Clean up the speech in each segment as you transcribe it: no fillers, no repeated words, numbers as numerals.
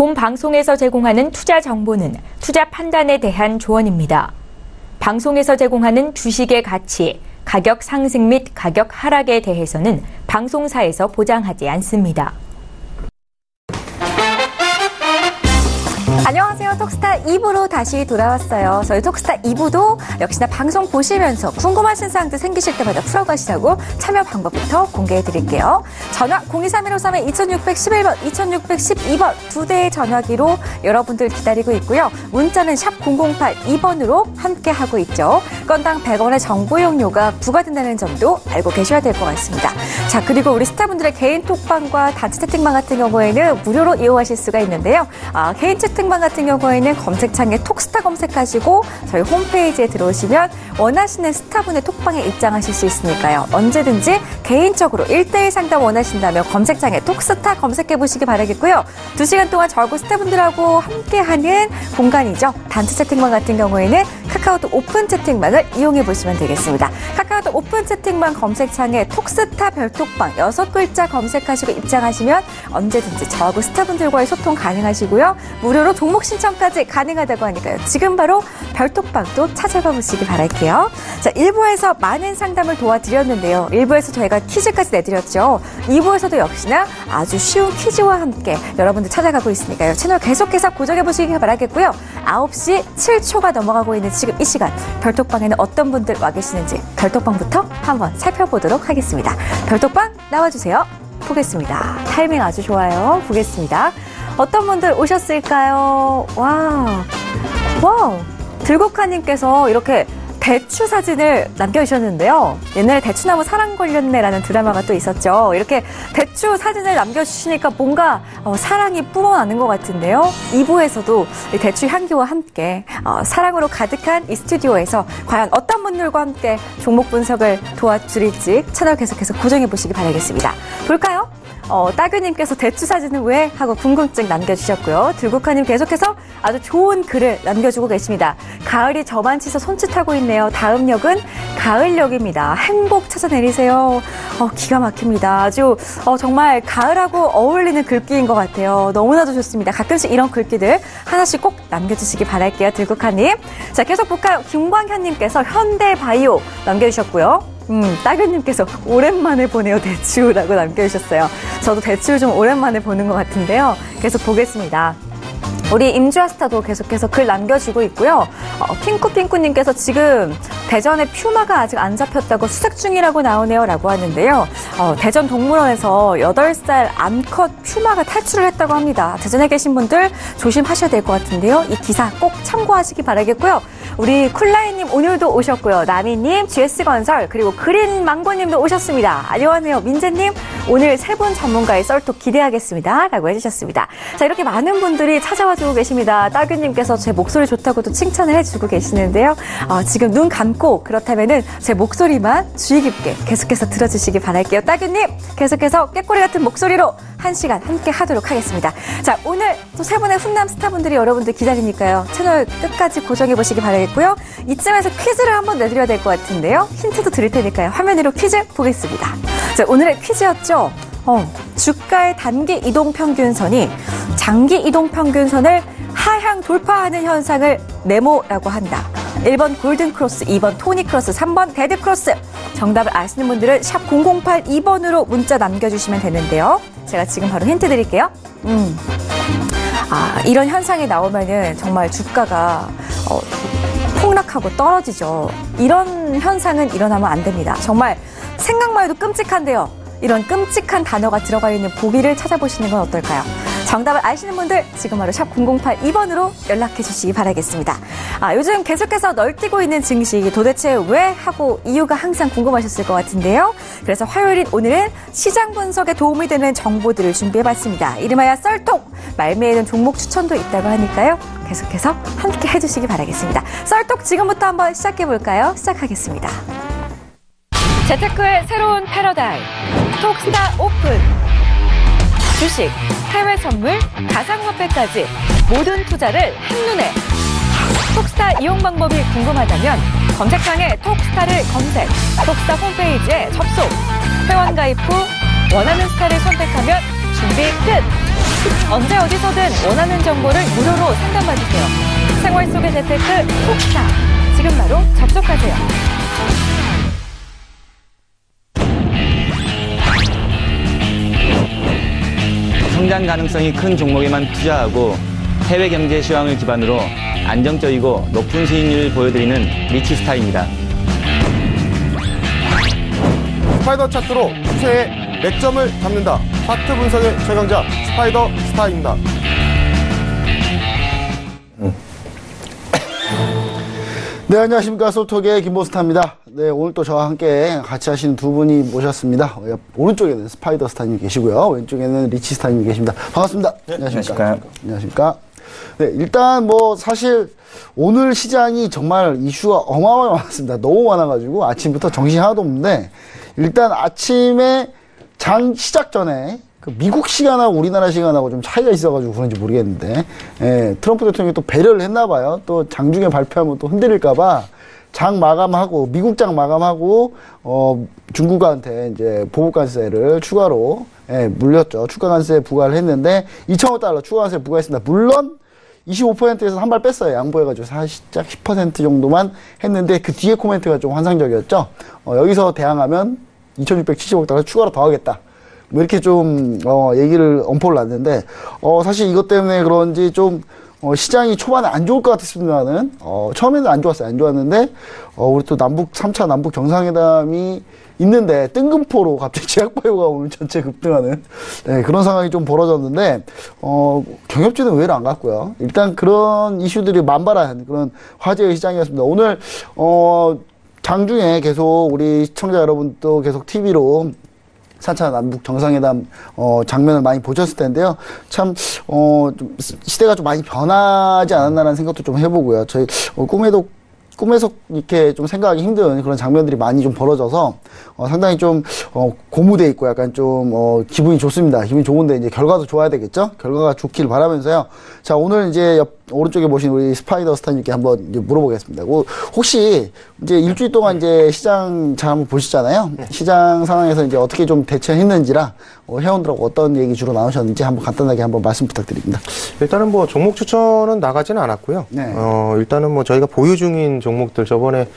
본 방송에서 제공하는 투자 정보는 투자 판단에 대한 조언입니다. 방송에서 제공하는 주식의 가치, 가격 상승 및 가격 하락에 대해서는 방송사에서 보장하지 않습니다. 안녕하세요. 톡스타 2부로 다시 돌아왔어요. 저희 톡스타 2부도 역시나 방송 보시면서 궁금하신 사항들 생기실 때마다 풀어가시라고 참여 방법부터 공개해드릴게요. 전화 023-153-2611번, 2612번 두 대의 전화기로 여러분들 기다리고 있고요. 문자는 샵 0082번으로 함께하고 있죠. 건당 100원의 정보 이용료가 부과된다는 점도 알고 계셔야 될 것 같습니다. 자, 그리고 우리 스타분들의 개인 톡방과 단체 채팅방 같은 경우에는 무료로 이용하실 수가 있는데요. 개인 채팅방 같은 경우에는 검색창에 톡스타 검색하시고 저희 홈페이지에 들어오시면 원하시는 스타분의 톡방에 입장하실 수 있으니까요. 언제든지 개인적으로 1대1 상담 원하신다면 검색창에 톡스타 검색해보시기 바라겠고요. 2시간 동안 저하고 스타분들하고 함께하는 공간이죠. 단체 채팅방 같은 경우에는 카카오톡 오픈 채팅방을 이용해보시면 되겠습니다. 카카오톡 오픈 채팅방 검색창에 톡스타 별톡방 6글자 검색하시고 입장하시면 언제든지 저하고 스타분들과의 소통 가능하시고요. 무료로 종목 신청까지 가능하다고 하니까요. 지금 바로 별톡방도 찾아가 보시기 바랄게요. 자, 1부에서 많은 상담을 도와드렸는데요. 1부에서 저희가 퀴즈까지 내드렸죠. 2부에서도 역시나 아주 쉬운 퀴즈와 함께 여러분들 찾아가고 있으니까요. 채널 계속해서 고정해 보시기 바라겠고요. 9시 7초가 넘어가고 있는 지금 이 시간 별톡방에는 어떤 분들 와 계시는지 별톡방부터 한번 살펴보도록 하겠습니다. 별톡방 나와주세요. 보겠습니다. 타이밍 아주 좋아요. 보겠습니다. 어떤 분들 오셨을까요? 와우. 들국화님께서 이렇게 대추 사진을 남겨주셨는데요. 옛날에 대추나무 사랑 걸렸네라는 드라마가 또 있었죠. 이렇게 대추 사진을 남겨주시니까 뭔가 사랑이 뿜어나는 것 같은데요. 2부에서도 이 대추 향기와 함께 사랑으로 가득한 이 스튜디오에서 과연 어떤 분들과 함께 종목 분석을 도와드릴지 채널 계속해서 고정해보시기 바라겠습니다. 볼까요? 따규님께서 대추 사진은 왜? 하고 궁금증 남겨주셨고요. 들국화님 계속해서 아주 좋은 글을 남겨주고 계십니다. 가을이 저만치서 손짓하고 있네요. 다음 역은 가을역입니다. 행복 찾아내리세요. 기가 막힙니다. 아주 정말 가을하고 어울리는 글귀인 것 같아요. 너무나도 좋습니다. 가끔씩 이런 글귀들 하나씩 꼭 남겨주시기 바랄게요. 들국화님. 자, 계속 볼까요? 김광현님께서 현대바이오 남겨주셨고요. 따규님께서 오랜만에 보네요, 대추라고 남겨주셨어요. 저도 대추를 좀 오랜만에 보는 것 같은데요. 계속 보겠습니다. 우리 임주아스타도 계속해서 글 남겨주고 있고요. 핑크핑크님께서 지금 대전의 퓨마가 아직 안 잡혔다고 수색 중이라고 나오네요 라고 하는데요. 대전 동물원에서 8살 암컷 퓨마가 탈출을 했다고 합니다. 대전에 계신 분들 조심하셔야 될 것 같은데요. 이 기사 꼭 참고하시기 바라겠고요. 우리 쿨라이님 오늘도 오셨고요. 나미님, GS건설, 그리고 그린망고님도 오셨습니다. 안녕하세요. 민재님, 오늘 세 분 전문가의 썰톡 기대하겠습니다. 라고 해주셨습니다. 자, 이렇게 많은 분들이 찾아와주고 계십니다. 따규님께서 제 목소리 좋다고도 칭찬을 해주고 계시는데요. 지금 눈 감고 그렇다면은 제 목소리만 주의 깊게 계속해서 들어주시기 바랄게요. 따규님, 계속해서 꾀꼬리 같은 목소리로 1시간 함께 하도록 하겠습니다. 자, 오늘 또 세 분의 훈남 스타분들이 여러분들 기다리니까요. 채널 끝까지 고정해보시기 바라겠고요. 이쯤에서 퀴즈를 한번 내드려야 될 것 같은데요. 힌트도 드릴 테니까요. 화면 위로 퀴즈 보겠습니다. 자, 오늘의 퀴즈였죠. 주가의 단기 이동평균선이 장기 이동평균선을 하향 돌파하는 현상을 네모라고 한다. 1번 골든크로스, 2번 토니크로스, 3번 데드크로스. 정답을 아시는 분들은 샵 0082번으로 문자 남겨주시면 되는데요. 제가 지금 바로 힌트 드릴게요. 이런 현상이 나오면은 정말 주가가 폭락하고 떨어지죠. 이런 현상은 일어나면 안 됩니다. 정말 생각만 해도 끔찍한데요. 이런 끔찍한 단어가 들어가 있는 보기를 찾아보시는 건 어떨까요? 정답을 아시는 분들 지금 바로 샵 0082번으로 연락해 주시기 바라겠습니다. 요즘 계속해서 널뛰고 있는 증시 도대체 왜 하고 이유가 항상 궁금하셨을 것 같은데요. 그래서 화요일인 오늘은 시장 분석에 도움이 되는 정보들을 준비해봤습니다. 이름하여 썰톡! 말미에는 종목 추천도 있다고 하니까요. 계속해서 함께 해주시기 바라겠습니다. 썰톡 지금부터 한번 시작해볼까요? 시작하겠습니다. 재테크의 새로운 패러다임 톡스타 오픈. 주식, 해외 선물, 가상화폐까지 모든 투자를 한눈에. 톡스타 이용 방법이 궁금하다면 검색창에 톡스타를 검색, 톡스타 홈페이지에 접속. 회원 가입 후 원하는 스타를 선택하면 준비 끝. 언제 어디서든 원하는 정보를 무료로 상담받으세요. 생활 속의 재테크 톡스타. 지금 바로 접속하세요. 성장 가능성이 큰 종목에만 투자하고 해외 경제 시황을 기반으로 안정적이고 높은 수익률을 보여드리는 리치스타입니다. 스파이더 차트로 추세의 맥점을 잡는다. 차트 분석의 최강자 스파이더 스타입니다. 네, 안녕하십니까. 소톡의 김보스타입니다. 네, 오늘 또 저와 함께 같이 하시는 두 분이 모셨습니다. 오른쪽에는 스파이더 스타님 계시고요. 왼쪽에는 리치 스타님 계십니다. 반갑습니다. 네, 안녕하십니까. 안녕하십니까. 네, 일단 뭐 사실 오늘 시장이 정말 이슈가 어마어마하게 많았습니다. 너무 많아가지고 아침부터 정신이 하나도 없는데 일단 아침에 장 시작 전에 그 미국 시간하고 우리나라 시간하고 좀 차이가 있어가지고 그런지 모르겠는데, 예, 트럼프 대통령이 또 배려를 했나봐요. 또 장중에 발표하면 또 흔들릴까봐 장 마감하고, 미국 장 마감하고, 중국한테 이제 보복관세를 추가로, 예, 물렸죠. 추가관세 부과를 했는데, 2,000억 달러 추가관세 부과했습니다. 물론, 25%에서 한 발 뺐어요. 양보해가지고 살짝 10% 정도만 했는데, 그 뒤에 코멘트가 좀 환상적이었죠. 여기서 대항하면 2,670억 달러 추가로 더 하겠다. 뭐 이렇게 좀 얘기를 엄포를 놨는데 사실 이것 때문에 그런지 좀 시장이 초반에 안 좋을 것 같았습니다만은 처음에는 안 좋았어요. 안 좋았는데 우리 또 3차 남북 정상회담이 있는데 뜬금포로 갑자기 제약바이오가 오늘 전체 급등하는, 네, 그런 상황이 좀 벌어졌는데 경협주는 의외로 안 갔고요. 일단 그런 이슈들이 만발한 그런 화제의 시장이었습니다. 오늘 장중에 계속 우리 시청자 여러분도 계속 TV로 4차 남북 정상회담 장면을 많이 보셨을 텐데요. 참 좀 시대가 좀 많이 변하지 않았나라는 생각도 좀 해보고요. 저희 꿈에서 이렇게 좀 생각하기 힘든 그런 장면들이 많이 좀 벌어져서 상당히 좀 고무돼 있고 약간 좀 기분이 좋습니다. 기분이 좋은데 이제 결과도 좋아야 되겠죠? 결과가 좋길 바라면서요. 자, 오늘 이제 오른쪽에 보신 우리 스파이더 스타님께 한번 이제 물어보겠습니다. 혹시 이제 일주일 동안 이제 시장 잘 한번 보시잖아요. 시장 상황에서 이제 어떻게 좀 대처했는지랑 회원들하고 어떤 얘기 주로 나누셨는지 한번 간단하게 한번 말씀 부탁드립니다. 일단은 뭐 종목 추천은 나가지는 않았고요. 네. 일단은 뭐 저희가 보유 중인 종목들 저번에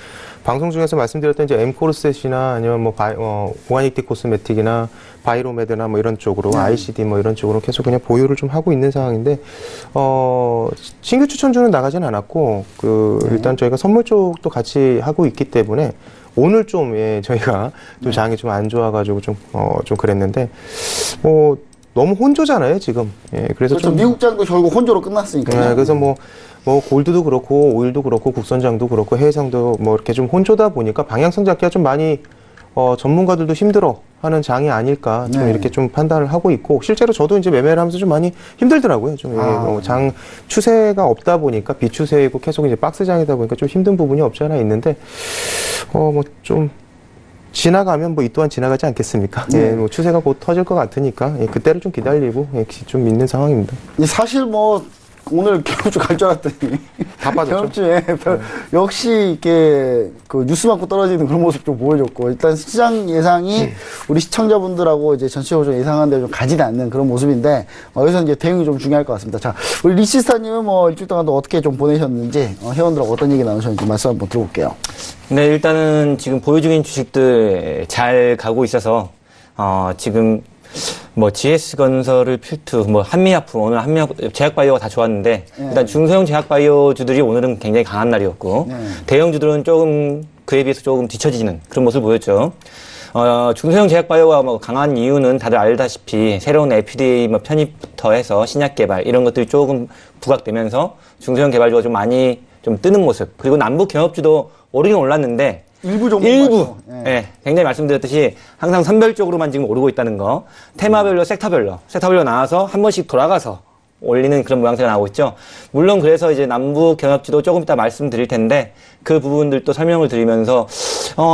방송 중에서 말씀드렸던 이제 엠코르셋이나 아니면 뭐 오가닉틱 코스메틱이나 바이로메드나 뭐 이런 쪽으로 ICD 뭐 이런 쪽으로 계속 그냥 보유를 좀 하고 있는 상황인데 신규 추천주는 나가지는 않았고 일단 저희가 선물 쪽도 같이 하고 있기 때문에 오늘 좀 저희가 좀 장이 좀 안 좋아가지고 좀 그랬는데 너무 혼조잖아요 지금. 그래서 그렇죠. 미국 장도 결국 혼조로 끝났으니까요. 네, 그래서 뭐 골드도 그렇고 오일도 그렇고 국선장도 그렇고 해외상도 뭐 이렇게 좀 혼조다 보니까 방향성 잡기가 좀 많이 전문가들도 힘들어하는 장이 아닐까 좀 네. 이렇게 좀 판단을 하고 있고 실제로 저도 이제 매매를 하면서 좀 많이 힘들더라고요. 좀 장 추세가 없다 보니까 비추세이고 계속 이제 박스장이다 보니까 좀 힘든 부분이 없지 않아 있는데 뭐 좀 지나가면 뭐 이 또한 지나가지 않겠습니까? 네. 뭐 추세가 곧 터질 것 같으니까 그때를 좀 기다리고 좀 있는 상황입니다. 사실 뭐 오늘 경험주 갈 줄 알았더니 다 빠졌죠. 경험주에 역시 이렇게 그 뉴스 맞고 떨어지는 그런 모습 좀 보여줬고 일단 시장 예상이 우리 시청자분들하고 이제 전체적으로 좀 예상한 대로 좀 가지는 않는 그런 모습인데 여기서 이제 대응이 좀 중요할 것 같습니다. 자, 우리 리치스타님은 뭐 일주일 동안도 어떻게 좀 보내셨는지 회원들하고 어떤 얘기 나누셨는지 말씀 한번 들어볼게요. 네, 일단은 지금 보유 중인 주식들 잘 가고 있어서 지금 뭐 GS건설을 필두, 뭐 한미약품, 오늘 제약바이오가 다 좋았는데 일단 중소형 제약바이오주들이 오늘은 굉장히 강한 날이었고 대형주들은 조금 그에 비해서 조금 뒤처지는 그런 모습을 보였죠. 중소형 제약바이오가 뭐 강한 이유는 다들 알다시피 새로운 FDA 뭐 편입부터 해서 신약 개발 이런 것들이 조금 부각되면서 중소형 개발주가 좀 많이 좀 뜨는 모습. 그리고 남북 경협주도 오르긴 올랐는데 일부, 굉장히 말씀드렸듯이 항상 선별적으로만 지금 오르고 있다는 거. 테마별로, 섹터별로 나와서 한 번씩 돌아가서 올리는 그런 모양새가 나오고 있죠. 물론 그래서 이제 남북 경협주도 조금 이따 말씀드릴 텐데 그 부분들도 설명을 드리면서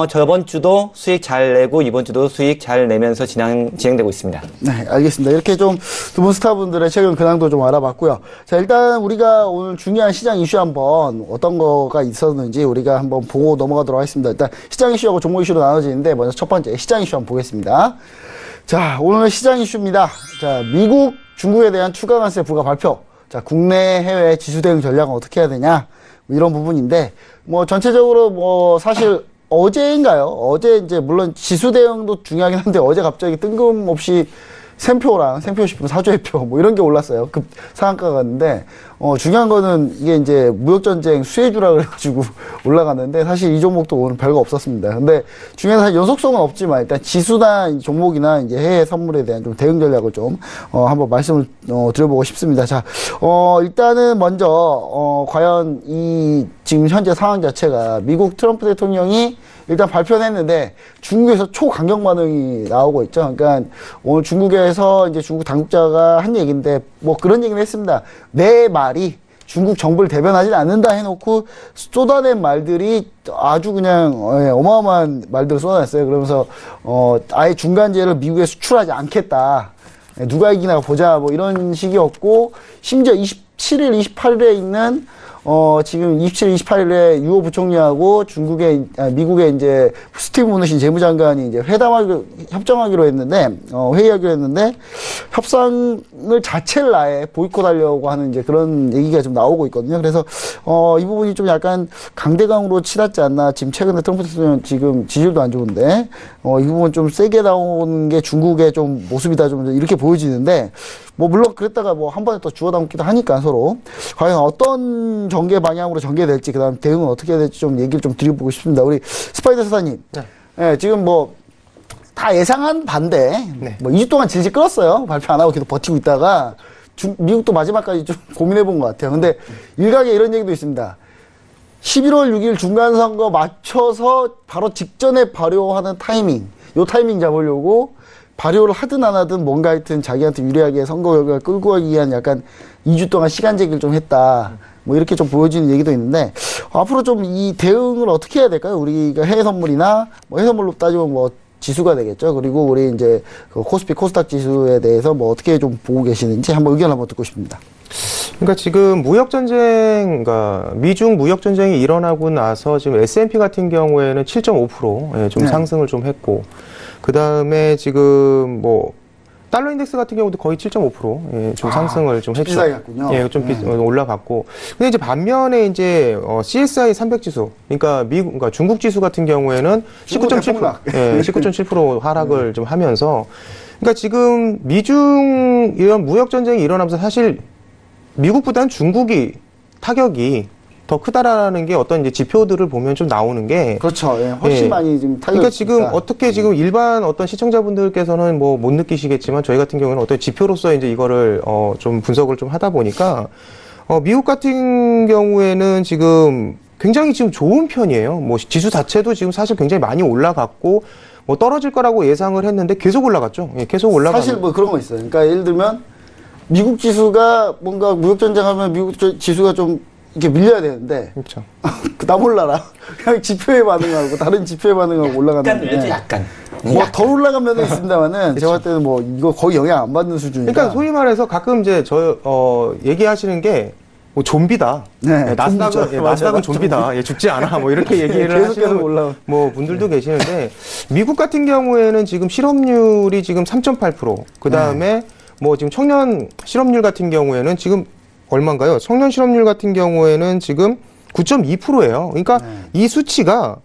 저번 주도 수익 잘 내고 이번 주도 수익 잘 내면서 진행되고 있습니다. 네, 알겠습니다. 이렇게 좀 두 분 스타분들의 최근 근황도 좀 알아봤고요. 자, 일단 우리가 오늘 중요한 시장 이슈 한번 어떤 거가 있었는지 우리가 한번 보고 넘어가도록 하겠습니다. 일단 시장 이슈하고 종목 이슈로 나눠지는데 먼저 첫 번째 시장 이슈 한번 보겠습니다. 자, 오늘 시장 이슈입니다. 자, 미국, 중국에 대한 추가 관세 부과 발표. 자, 국내, 해외 지수 대응 전략은 어떻게 해야 되냐? 뭐 이런 부분인데, 뭐 전체적으로 뭐 사실 어제인가요? 어제 이제 물론 지수 대응도 중요하긴 한데 어제 갑자기 뜬금없이 샘표랑 샘표식품 사조회표 뭐 이런 게 올랐어요. 급 상한가가 갔는데 중요한 거는 이게 이제 무역전쟁 수혜주라 그래가지고 올라갔는데 사실 이 종목도 오늘 별거 없었습니다. 근데 중요한 사실 연속성은 없지만 일단 지수나 종목이나 이제 해외 선물에 대한 좀 대응 전략을 좀 한번 말씀을 드려보고 싶습니다. 자, 일단은 먼저 과연 이 지금 현재 상황 자체가 미국 트럼프 대통령이 일단 발표는 했는데 중국에서 초강경 반응이 나오고 있죠. 그러니까 오늘 중국에서 이제 중국 당국자가 한 얘기인데 뭐 그런 얘기는 했습니다. 내 말이 중국 정부를 대변하지 않는다 해놓고 쏟아낸 말들이 아주 그냥 어마어마한 말들을 쏟아냈어요. 그러면서 아예 중간재를 미국에 수출하지 않겠다. 누가 이기나 보자 뭐 이런 식이었고 심지어 27일, 28일에 있는 지금 27일, 28일에 유호 부총리하고 미국의 이제 스티브 무누신 재무장관이 이제 협정하기로 했는데, 회의하기로 했는데, 협상을 자체를 아예 보이콧하려고 하는 이제 그런 얘기가 좀 나오고 있거든요. 그래서, 이 부분이 좀 약간 강대강으로 치닫지 않나. 지금 최근에 트럼프 대통령 지금 지지율도 안 좋은데, 이 부분 좀 세게 나오는 게 중국의 좀 모습이다 좀 이렇게 보여지는데, 뭐 물론 그랬다가 뭐 한 번에 또 주워 담기도 하니까 서로 과연 어떤 전개 방향으로 전개될지 그다음 대응은 어떻게 해야 될지 좀 얘기를 좀 드려보고 싶습니다. 우리 스파이더 사사님, 네, 지금 뭐 다 예상한 반대, 네. 뭐 2주 동안 질질 끌었어요. 발표 안 하고 계속 버티고 있다가 미국도 마지막까지 좀 고민해본 것 같아요. 근데 일각에 이런 얘기도 있습니다. 11월 6일 중간선거 맞춰서 바로 직전에 발효하는 타이밍, 요 타이밍 잡으려고 발효를 하든 안 하든 뭔가 하여튼 자기한테 유리하게 선거 결과를 끌고 가기 위한 약간 2주 동안 시간 제기를 좀 했다. 뭐 이렇게 좀 보여지는 얘기도 있는데 앞으로 좀 이 대응을 어떻게 해야 될까요? 우리가 해외 선물이나 뭐 해외 선물로 따지면 뭐 지수가 되겠죠. 그리고 우리 이제 그 코스피 코스닥 지수에 대해서 뭐 어떻게 좀 보고 계시는지 한번 의견 한번 듣고 싶습니다. 그러니까 지금 무역전쟁, 그러니까 미중 무역전쟁이 일어나고 나서 지금 S&P 같은 경우에는 7.5% 좀 네. 상승을 좀 했고, 그 다음에 지금 뭐, 달러 인덱스 같은 경우도 거의 7.5% 좀 상승을 좀 했죠. 비싸게 갔군요. 예, 좀 올라갔고. 근데 이제 반면에 이제 CSI 300 지수, 그러니까 그러니까 중국 지수 같은 경우에는 19.7%, 예, 19.7% 하락을 좀 하면서, 그러니까 지금 미중 이런 무역 전쟁이 일어나면서 사실 미국보다는 중국이 타격이 더 크다라는 게 어떤 이제 지표들을 보면 좀 나오는 게. 그렇죠. 예, 훨씬 많이 지금 타격이 그러니까 지금 있다. 어떻게 지금 일반 어떤 시청자분들께서는 뭐 못 느끼시겠지만 저희 같은 경우는 어떤 지표로서 이제 이거를 좀 분석을 좀 하다 보니까 미국 같은 경우에는 지금 굉장히 지금 좋은 편이에요. 뭐 지수 자체도 지금 사실 굉장히 많이 올라갔고 뭐 떨어질 거라고 예상을 했는데 계속 올라갔죠. 예, 계속 올라가. 사실 뭐 그런 거 있어요. 그러니까 예를 들면 미국 지수가 뭔가 무역 전쟁하면 미국 지수가 좀 이렇게 밀려야 되는데. 그렇죠. 나 몰라라. 그냥 지표에 반응하고 다른 지표에 반응하고 올라가는데. 약간. 뭐 더 올라간 면도 있습니다만은 제가 볼 때는 뭐 이거 거의 영향 안 받는 수준이다. 그러니까 소위 말해서 가끔 이제 얘기하시는 게 뭐 좀비다. 네, 나스닥은 좀비죠. 나스닥은 맞아요. 좀비다. 지금 않아. 뭐 이렇게 얘기를 계속 하시는 올라온. 뭐 분들도 계시는데 미국 같은 경우에는 지금 실업률이 지금 3.8%. 그다음에 뭐 지금 청년 실업률 같은 경우에는 지금 얼마인가요? 청년 실업률 같은 경우에는 지금 9.2%예요. 그러니까 이 수치가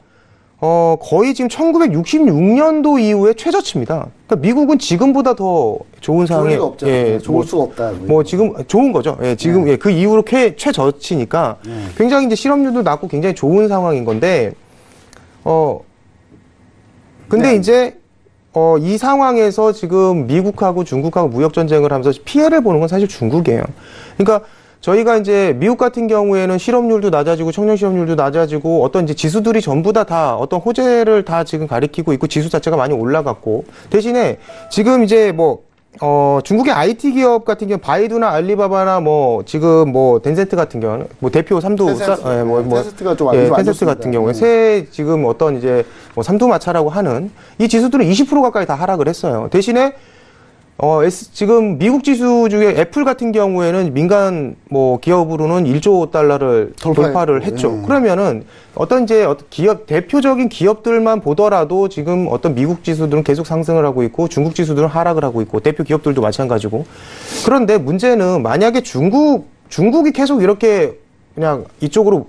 거의 지금 1966년도 이후에 최저치입니다. 그러니까 미국은 지금보다 더 좋은 상황에 리가 없죠. 좋을 수가 없다. 뭐 지금 좋은 거죠. 예, 지금 예, 그 이후로 최저치니까 굉장히 이제 실업률도 낮고 굉장히 좋은 상황인 건데 근데 이제 이 상황에서 지금 미국하고 중국하고 무역 전쟁을 하면서 피해를 보는 건 사실 중국이에요. 그러니까 저희가 이제 미국 같은 경우에는 실업률도 낮아지고 청년 실업률도 낮아지고 어떤 이제 지수들이 전부 다 어떤 호재를 다 지금 가리키고 있고 지수 자체가 많이 올라갔고 대신에 지금 이제 뭐 중국의 IT 기업 같은 경우 바이두나 알리바바나 뭐 지금 뭐 텐센트 같은 경우는 뭐 대표 텐센트가 좀 안 텐센트 좋습니다. 같은 경우에 새 지금 어떤 이제 뭐 삼두마차라고 하는 이 지수들은 20% 가까이 다 하락을 했어요. 대신에 지금 미국 지수 중에 애플 같은 경우에는 민간 뭐 기업으로는 1조 달러를 돌파를 했죠. 그러면은 어떤 기업, 대표적인 기업들만 보더라도 지금 어떤 미국 지수들은 계속 상승을 하고 있고 중국 지수들은 하락을 하고 있고 대표 기업들도 마찬가지고. 그런데 문제는 만약에 중국이 계속 이렇게 그냥 이쪽으로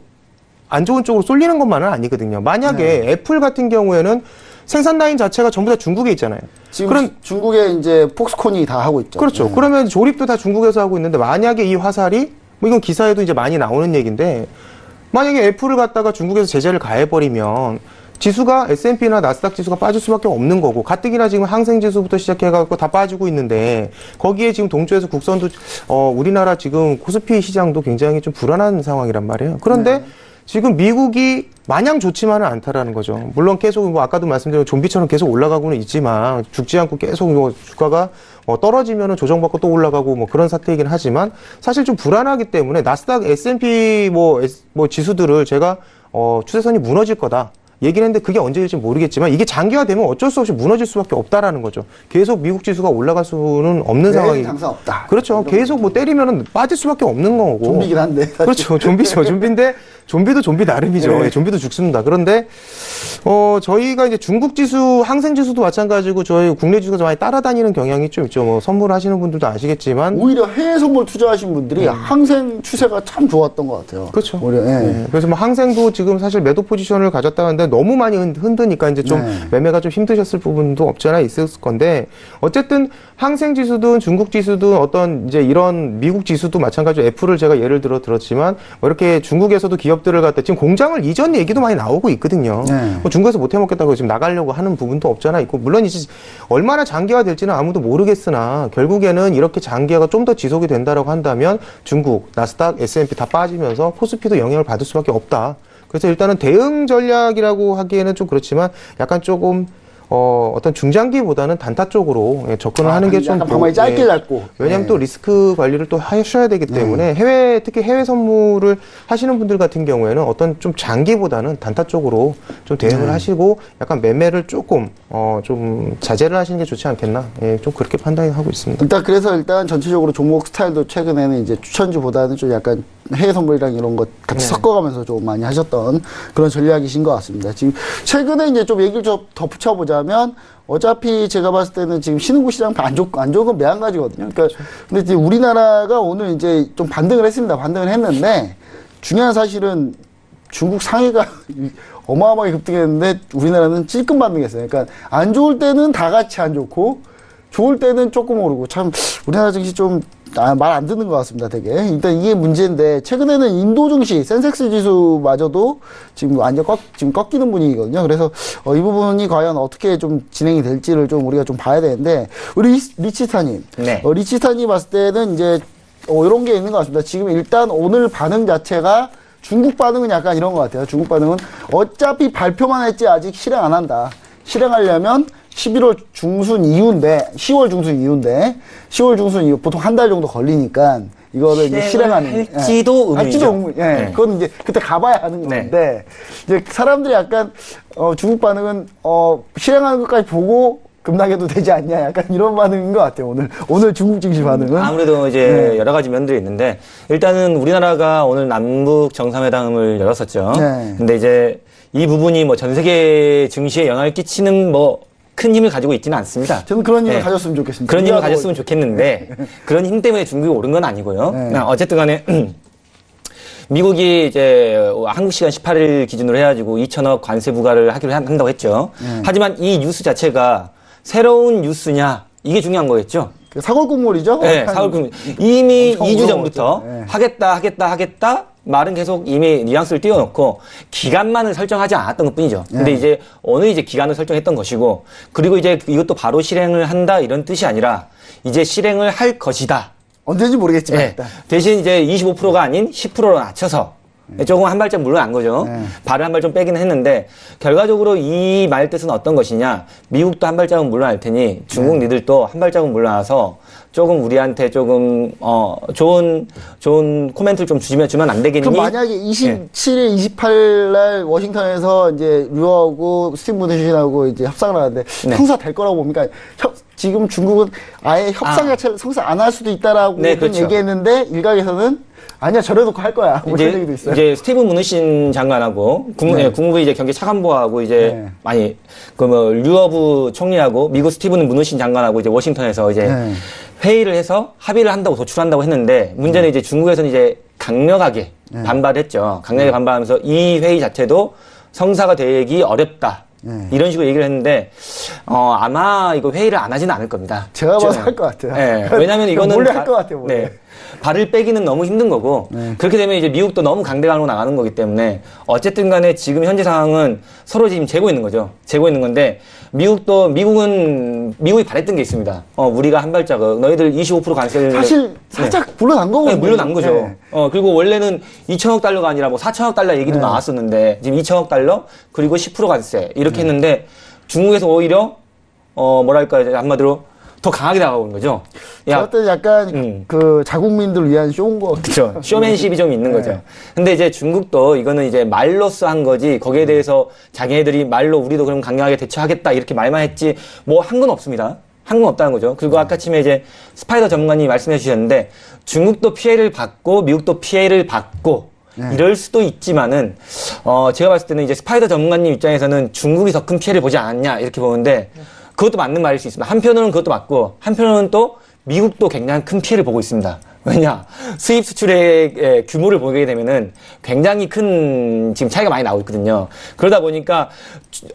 안 좋은 쪽으로 쏠리는 것만은 아니거든요. 만약에 애플 같은 경우에는 생산 라인 자체가 전부 다 중국에 있잖아요. 지금 중국에 이제 폭스콘이 다 하고 있죠. 그렇죠. 그러면 조립도 다 중국에서 하고 있는데 만약에 이 화살이 뭐 이건 기사에도 이제 많이 나오는 얘기인데 만약에 애플을 갖다가 중국에서 제재를 가해버리면 지수가 S&P나 나스닥 지수가 빠질 수밖에 없는 거고 가뜩이나 지금 항생 지수부터 시작해갖고 다 빠지고 있는데 거기에 지금 동조해서 국선도 우리나라 지금 코스피 시장도 굉장히 좀 불안한 상황이란 말이에요. 그런데 지금 미국이 마냥 좋지만은 않다라는 거죠. 물론 계속 뭐 아까도 말씀드린 좀비처럼 계속 올라가고는 있지만 죽지 않고 계속 뭐 주가가 떨어지면은 조정받고 또 올라가고 뭐 그런 사태이긴 하지만 사실 좀 불안하기 때문에 나스닥 S&P 뭐 지수들을 제가 추세선이 무너질 거다. 얘기를 했는데 그게 언제일지 모르겠지만 이게 장기화되면 어쩔 수 없이 무너질 수밖에 없다라는 거죠. 계속 미국 지수가 올라갈 수는 없는 상황이. 장사 없다. 그렇죠. 계속 뭐 때리면은 빠질 수밖에 없는 거고. 좀비긴 한데. 사실. 그렇죠. 좀비죠. 좀비인데 좀비도 좀비 나름이죠. 네. 좀비도 죽습니다. 그런데 저희가 이제 중국 지수, 항생 지수도 마찬가지고 저희 국내 지수가 많이 따라다니는 경향이 좀 있죠. 뭐 선물하시는 분들도 아시겠지만 오히려 해외 선물 투자하신 분들이 항생 추세가 참 좋았던 것 같아요. 그렇죠. 오히려, 네. 그래서 뭐 항생도 지금 사실 매도 포지션을 가졌다는데 너무 많이 흔드니까 이제 좀 매매가 좀 힘드셨을 부분도 없지 않아 있을 건데 어쨌든 항생 지수든 중국 지수든 어떤 이제 이런 미국 지수도 마찬가지로 애플을 제가 예를 들었지만 뭐 이렇게 중국에서도 기업들을 갖다 지금 공장을 이전 얘기도 많이 나오고 있거든요. 뭐 중국에서 못 해먹겠다고 지금 나가려고 하는 부분도 없잖아 있고 물론 이제 얼마나 장기화될지는 아무도 모르겠으나 결국에는 이렇게 장기화가 좀 더 지속이 된다라고 한다면 중국, 나스닥, S&P 다 빠지면서 코스피도 영향을 받을 수밖에 없다. 그래서 일단은 대응 전략이라고 하기에는 좀 그렇지만 약간 조금 어떤 중장기보다는 단타 쪽으로 접근을 하는 게 좀 방망이 짧게 잡고. 왜냐하면 또 리스크 관리를 또 하셔야 되기 때문에 특히 해외 선물을 하시는 분들 같은 경우에는 어떤 좀 장기보다는 단타 쪽으로 좀 대응을 하시고 약간 매매를 조금 좀 자제를 하시는 게 좋지 않겠나. 예, 좀 그렇게 판단하고 있습니다. 일단 전체적으로 종목 스타일도 최근에는 이제 추천주보다는 좀 약간 해외 선물이랑 이런 것 같이 섞어가면서 좀 많이 하셨던 그런 전략이신 것 같습니다. 지금 최근에 이제 좀 얘기를 좀 덧붙여보자면 어차피 제가 봤을 때는 지금 신흥국 시장 안 좋은 건 매한가지거든요. 그러니까 근데 이제 우리나라가 오늘 이제 좀 반등을 했습니다. 반등을 했는데 중요한 사실은 중국 상해가 어마어마하게 급등했는데 우리나라는 찔끔 반등했어요. 그러니까 안 좋을 때는 다 같이 안 좋고 좋을 때는 조금 오르고 참 우리나라 증시 좀 말 안 듣는 것 같습니다, 되게. 일단 이게 문제인데, 최근에는 인도 증시, 센섹스 지수마저도 지금 완전 꺾이는 분위기거든요. 그래서, 이 부분이 과연 어떻게 좀 진행이 될지를 좀 우리가 좀 봐야 되는데, 우리 리치스타님. 네. 리치스타님 봤을 때는 이제, 이런 게 있는 것 같습니다. 지금 일단 오늘 반응 자체가 중국 반응은 약간 이런 것 같아요. 중국 반응은 어차피 발표만 했지 아직 실행 안 한다. 실행하려면 11월 중순 이후인데, 10월 중순 이후인데, 10월 중순 이후 보통 한 달 정도 걸리니까, 이거를 이제 실행하는. 할지도 의문이죠. 예. 그건 이제 그때 가봐야 하는 건데, 이제 사람들이 약간, 중국 반응은, 실행하는 것까지 보고 급락해도 되지 않냐. 약간 이런 반응인 것 같아요. 오늘 중국 증시 반응은. 아무래도 이제 여러 가지 면들이 있는데, 일단은 우리나라가 오늘 남북 정상회담을 열었었죠. 네. 근데 이제 이 부분이 뭐 전 세계 증시에 영향을 끼치는 큰 힘을 가지고 있지는 않습니다. 저는 그런 힘을 가졌으면 좋겠습니다. 그런 힘을 가졌으면 좋겠는데 그런 힘 때문에 중국이 오른 건 아니고요. 어쨌든 간에 미국이 이제 한국 시간 18일 기준으로 해가지고 2천억 관세 부과를 하기로 한다고 했죠. 하지만 이 뉴스 자체가 새로운 뉴스냐 이게 중요한 거겠죠. 사골국물이죠? 네, 사골국물. 이미 2주 전부터 하겠다. 말은 계속 이미 뉘앙스를 띄워놓고 기간만을 설정하지 않았던 것 뿐이죠. 근데 이제 오늘 이제 기간을 설정했던 것이고 그리고 이제 이것도 바로 실행을 한다 이런 뜻이 아니라 이제 실행을 할 것이다. 언제인지 모르겠지만. 네. 대신 이제 25%가 아닌 10%로 낮춰서 조금 한 발짝 물러난 거죠. 발을 한 발 좀 빼긴 했는데 결과적으로 이 말 뜻은 어떤 것이냐. 미국도 한 발짝은 물러날 테니 중국 니들도 한 발짝은 물러나서 조금 우리한테 조금 좋은 코멘트를 좀 주면 안 되겠니? 그럼 만약에 27일, 28일 날 워싱턴에서 이제 류하고 스티브 무누신하고 이제 협상을 하는데 형사 될 거라고 봅니까? 지금 중국은 아예 협상 자체를 성사 안 할 수도 있다라고 네, 그렇죠. 얘기했는데 일각에서는 아니야 저래놓고 할 거야. 뭐 이런 얘기도 있어요. 이제 스티븐 무누신 장관하고 국무부 이제 경제 차관보하고 이제 네. 많이 그 뭐 류어부 총리하고 미국 스티븐 무누신 장관하고 이제 워싱턴에서 이제 네. 회의를 해서 합의를 한다고 도출한다고 했는데 문제는 이제 중국에서는 이제 강력하게 반발했죠. 강력하게 반발하면서 이 회의 자체도 성사가 되기 어렵다. 이런 식으로 얘기를 했는데 아마 이거 회의를 안 하지는 않을 겁니다. 제가 봐서 할 것 같아요. 네, 왜냐하면 이거는 몰래 할 것 같아요. 몰래. 네, 발을 빼기는 너무 힘든 거고 그렇게 되면 이제 미국도 너무 강대강으로 나가는 거기 때문에 어쨌든 간에 지금 현재 상황은 서로 지금 재고 있는 거죠. 재고 있는 건데 미국이 바랬던 게 있습니다. 우리가 한 발자국 너희들 25% 관세를 사실 살짝 물러난 거거든요. 네, 물러난 거죠. 네. 그리고 원래는 2천억 달러가 아니라 뭐 4천억 달러 얘기도 나왔었는데 지금 2천억 달러 그리고 10% 관세 이렇게 했는데 중국에서 오히려 뭐랄까 한마디로 더 강하게 다가오는 거죠. 저 때는 약간 그 자국민들을 위한 쇼인 거 그렇죠. 쇼맨십이 좀 있는 거죠. 근데 이제 중국도 이거는 이제 말로써 한 거지 거기에 대해서 자기네들이 말로 우리도 그럼 강력하게 대처하겠다 이렇게 말만 했지 뭐 한 건 없습니다. 한 건 없다는 거죠. 그리고 아까 침에 이제 스파이더 전문가님이 말씀해 주셨는데 중국도 피해를 받고 미국도 피해를 받고 이럴 수도 있지만은 제가 봤을 때는 이제 스파이더 전문가님 입장에서는 중국이 더 큰 피해를 보지 않았냐 이렇게 보는데 그것도 맞는 말일 수 있습니다. 한편으로는 그것도 맞고 한편으로는 또 미국도 굉장히 큰 피해를 보고 있습니다. 왜냐 수입 수출의 규모를 보게 되면은 굉장히 큰 지금 차이가 많이 나오고 있거든요. 그러다 보니까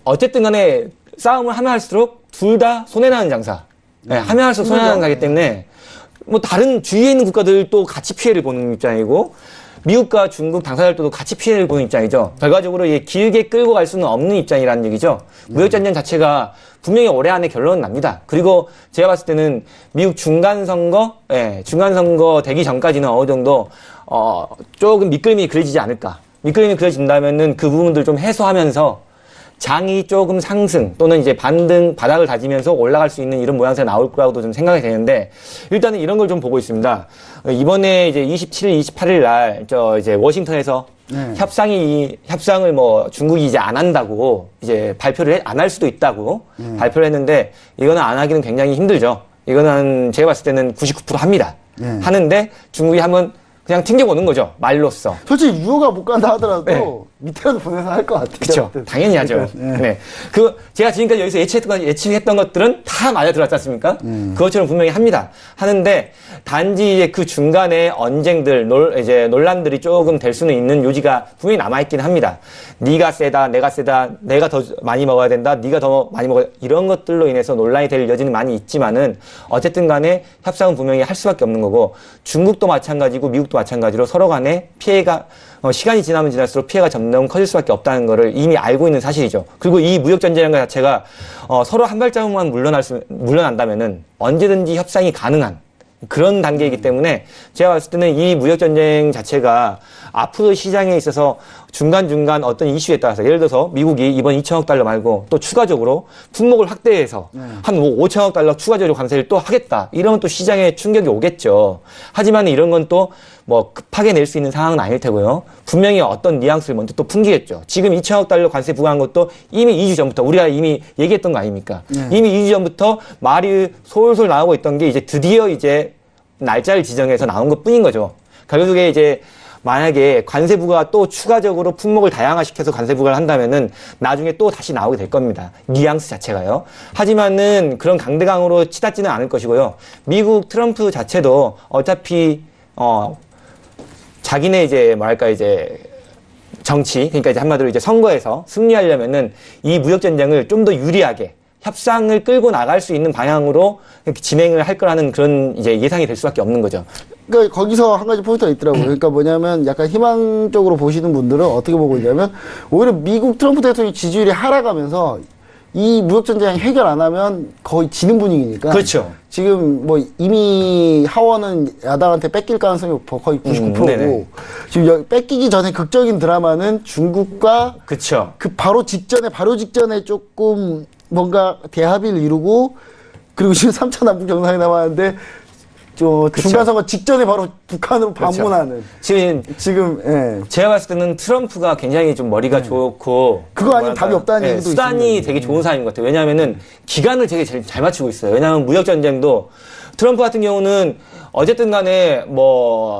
어쨌든 간에 싸움을 하면 할수록 둘 다 손해나는 장사. 하면 할수록 손해나는 가기 때문에 뭐 다른 주위에 있는 국가들도 같이 피해를 보는 입장이고 미국과 중국 당사자들도 같이 피해를 보는 입장이죠. 결과적으로 이게 길게 끌고 갈 수는 없는 입장이라는 얘기죠. 무역전쟁 자체가 분명히 올해 안에 결론은 납니다. 그리고 제가 봤을 때는 미국 중간선거 되기 전까지는 어느 정도 조금 밑그림이 그려지지 않을까. 밑그림이 그려진다면은 그 부분들 좀 해소하면서 장이 조금 상승 또는 이제 반등 바닥을 다지면서 올라갈 수 있는 이런 모양새가 나올 거라고도 좀 생각이 되는데 일단은 이런 걸 좀 보고 있습니다. 이번에 이제 27일, 28일 날 이제 워싱턴에서 협상을 뭐 중국이 이제 안 한다고 이제 발표를 안 할 수도 있다고 발표를 했는데 이거는 안 하기는 굉장히 힘들죠. 이거는 제가 봤을 때는 99% 합니다. 하는데 중국이 한번 그냥 튕겨보는 거죠. 말로써. 솔직히 유효가 못 간다 하더라도 밑에라도 보내서 할 것 같아요. 그렇죠. 당연히 하죠. 네. 제가 지금까지 여기서 예측했던 것들은 다 맞아 들어왔지 않습니까? 그것처럼 분명히 합니다. 하는데 단지 이제 그 중간에 언쟁들, 논란들이 조금 될 수는 있는 요지가 분명히 남아있긴 합니다. 네가 세다, 내가 더 많이 먹어야 된다, 네가 더 많이 먹어야 이런 것들로 인해서 논란이 될 여지는 많이 있지만은 어쨌든 간에 협상은 분명히 할 수밖에 없는 거고 중국도 마찬가지고 미국도 마찬가지로 서로 간에 피해가 시간이 지나면 지날수록 피해가 점점 커질 수밖에 없다는 것을 이미 알고 있는 사실이죠. 그리고 이 무역전쟁 자체가 서로 한 발자국만 물러난다면은 언제든지 협상이 가능한 그런 단계이기 때문에 제가 봤을 때는 이 무역전쟁 자체가 앞으로 시장에 있어서 중간중간 어떤 이슈에 따라서 예를 들어서 미국이 이번 2천억 달러 말고 또 추가적으로 품목을 확대해서 한 5천억 달러 추가적으로 관세를 또 하겠다. 이러면 또 시장에 충격이 오겠죠. 하지만 이런 건 또 뭐 급하게 낼 수 있는 상황은 아닐 테고요. 분명히 어떤 뉘앙스를 먼저 또 풍기겠죠. 지금 2천억 달러 관세 부과한 것도 이미 2주 전부터 우리가 이미 얘기했던 거 아닙니까? 이미 2주 전부터 말이 솔솔 나오고 있던 게 이제 드디어 이제 날짜를 지정해서 나온 것 뿐인 거죠. 결국에 이제 만약에 관세 부과가 또 추가적으로 품목을 다양화시켜서 관세 부과를 한다면은 나중에 또 다시 나오게 될 겁니다. 뉘앙스 자체가요. 하지만은 그런 강대강으로 치닫지는 않을 것이고요. 미국 트럼프 자체도 어차피 자기네 이제 뭐랄까 이제 정치 그러니까 이제 한마디로 이제 선거에서 승리하려면은 이 무역 전쟁을 좀 더 유리하게 협상을 끌고 나갈 수 있는 방향으로 진행을 할 거라는 그런 이제 예상이 될 수밖에 없는 거죠. 그러니까 거기서 한 가지 포인트가 있더라고요. 그러니까 뭐냐면 약간 희망적으로 보시는 분들은 어떻게 보고 있냐면 오히려 미국 트럼프 대통령 지지율이 하락하면서 이 무역전쟁 해결 안 하면 거의 지는 분위기니까. 그렇죠. 지금 뭐 이미 하원은 야당한테 뺏길 가능성이 거의 99%고 지금 뺏기기 전에 극적인 드라마는 중국과 그렇죠. 그 바로 직전에 조금 뭔가 대합의를 이루고 그리고 지금 3차 남북 정상이 남았는데 중간 선거 직전에 바로 북한으로 방문하는. 지금, 예. 제가 봤을 때는 트럼프가 굉장히 좀 머리가 좋고. 그거 아니면 답이 없다는 얘기도 있습니다. 수단이 되게 좋은 사람인 것 같아요. 왜냐하면은 기간을 되게 제일 잘 맞추고 있어요. 왜냐하면 무역전쟁도 트럼프 같은 경우는 어쨌든 간에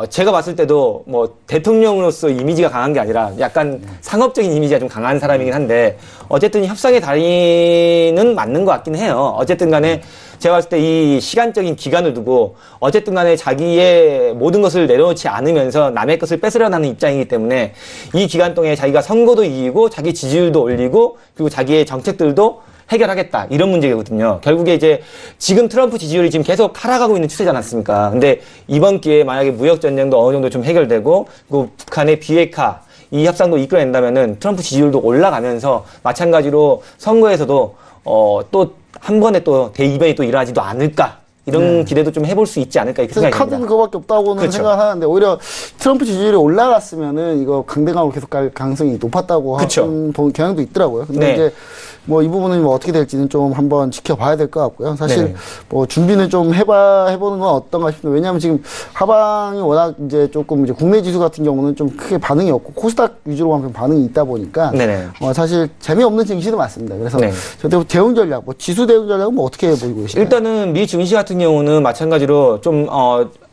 제가 봤을 때도 대통령으로서 이미지가 강한 게 아니라 약간 상업적인 이미지가 좀 강한 사람이긴 한데 어쨌든 협상의 다리는 맞는 것 같긴 해요. 어쨌든 간에 제가 봤을 때 이 시간적인 기간을 두고 어쨌든 간에 자기의 모든 것을 내려놓지 않으면서 남의 것을 뺏으려는 하는 입장이기 때문에 이 기간 동안에 자기가 선거도 이기고 자기 지지율도 올리고 그리고 자기의 정책들도 해결하겠다. 이런 문제거든요. 결국에 이제 지금 트럼프 지지율이 지금 계속 하락하고 있는 추세지 않았습니까? 근데 이번 기회에 만약에 무역전쟁도 어느 정도 좀 해결되고 그리고 북한의 비핵화 이 협상도 이끌어낸다면은 트럼프 지지율도 올라가면서 마찬가지로 선거에서도 또 한 번에 또 대이변이 또 일어나지도 않을까. 이런 기대도 좀 해볼 수 있지 않을까 이렇게 생각이 듭니다. 카드는 그거밖에 없다고는 그렇죠. 생각하는데 오히려 트럼프 지지율이 올라갔으면은 이거 강대강으로 계속 갈 가능성이 높았다고 그렇죠. 하는 경향도 있더라고요. 근데 네. 이제 이 부분은 어떻게 될지는 좀 한번 지켜봐야 될 것 같고요. 사실 네. 준비는 좀 해보는 건 어떤가 싶은데 왜냐하면 지금 하방이 워낙 이제 조금 이제 국내 지수 같은 경우는 좀 크게 반응이 없고 코스닥 위주로만 반응이 있다 보니까 네네. 사실 재미없는 증시도 많습니다. 그래서 네. 저때 대응 전략, 지수 대응 전략은 어떻게 보이고 계신가요? 일단은 미 증시 같은 경우는 마찬가지로 좀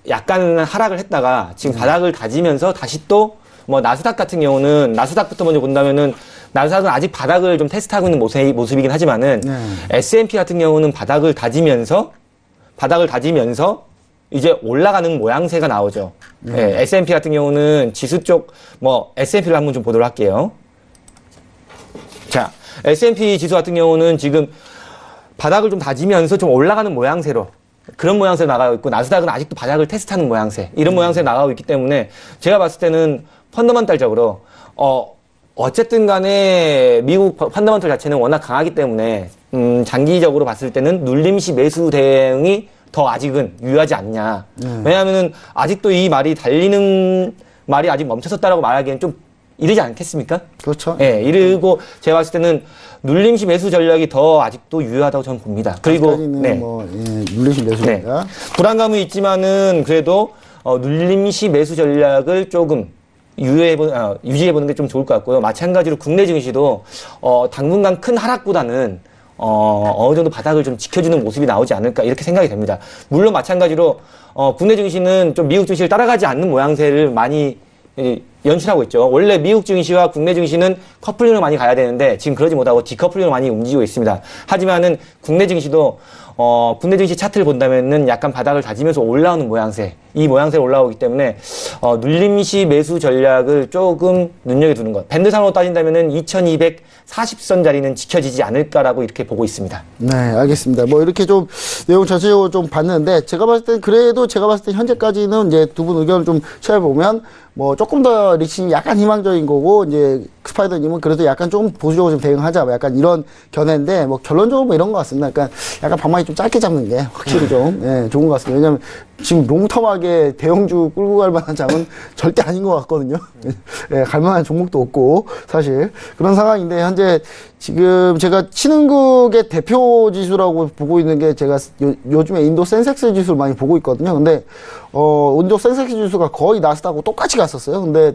약간 하락을 했다가 지금 바닥을 다지면서 다시 또 나스닥 같은 경우는 나스닥부터 먼저 본다면은 나스닥은 아직 바닥을 좀 테스트하고 있는 모습이긴 하지만은 S&P 같은 경우는 바닥을 다지면서 이제 올라가는 모양새가 나오죠. 네, S&P 같은 경우는 지수 쪽 S&P를 한번 좀 보도록 할게요. 자, S&P 지수 같은 경우는 지금 바닥을 좀 다지면서 좀 올라가는 모양새로 그런 모양새로 나가고 있고 나스닥은 아직도 바닥을 테스트하는 모양새 이런 모양새로 나가고 있기 때문에 제가 봤을 때는 펀더먼탈적으로 어쨌든 간에 미국 펀더먼털 자체는 워낙 강하기 때문에 장기적으로 봤을 때는 눌림시 매수 대응이 더 아직은 유효하지 않냐. 왜냐하면은 아직도 이 말이 달리는 말이 아직 멈춰섰다라고 말하기엔 좀 이르지 않겠습니까? 그렇죠. 예, 이르고 제가 봤을 때는 눌림시 매수 전략이 더 아직도 유효하다고 저는 봅니다. 그리고 눌림시 매수 전략. 불안감은 있지만은 그래도 눌림시 매수 전략을 조금 유지해보는 게 좀 좋을 것 같고요. 마찬가지로 국내 증시도 당분간 큰 하락보다는 어느 정도 바닥을 좀 지켜주는 모습이 나오지 않을까 이렇게 생각이 됩니다. 물론 마찬가지로 국내 증시는 좀 미국 증시를 따라가지 않는 모양새를 많이 연출하고 있죠. 원래 미국 증시와 국내 증시는 커플링을 많이 가야 되는데 지금 그러지 못하고 디커플링을 많이 움직이고 있습니다. 하지만은 국내 증시도 국내 증시 차트를 본다면은 약간 바닥을 다지면서 올라오는 모양새, 이 모양새로 올라오기 때문에 눌림시 매수 전략을 조금 눈여겨두는 것. 밴드상으로 따진다면은 2240선 자리는 지켜지지 않을까라고 이렇게 보고 있습니다. 네, 알겠습니다. 이렇게 좀 내용 전체적으로 좀 봤는데 제가 봤을 땐 그래도 제가 봤을 때 현재까지는 이제 두 분 의견을 좀 찾아보면 조금 더 리치는 약간 희망적인 거고 이제 스파이더님은 그래도 약간 좀 보수적으로 좀 대응하자 약간 이런 견해인데 결론적으로 이런 것 같습니다. 약간 방망이 좀 짧게 잡는 게 확실히 좀 좋은 것 같습니다. 왜냐하면 지금 롱텀하게 대형주 끌고 갈 만한 장은 절대 아닌 것 같거든요. 갈 만한 종목도 없고 사실 그런 상황인데 현재 지금 제가 신흥국의 대표 지수라고 보고 있는 게 제가 요즘에 인도 센섹스 지수를 많이 보고 있거든요. 근데 인도 센섹스 지수가 거의 나스닥하고 똑같이 갔었어요. 근데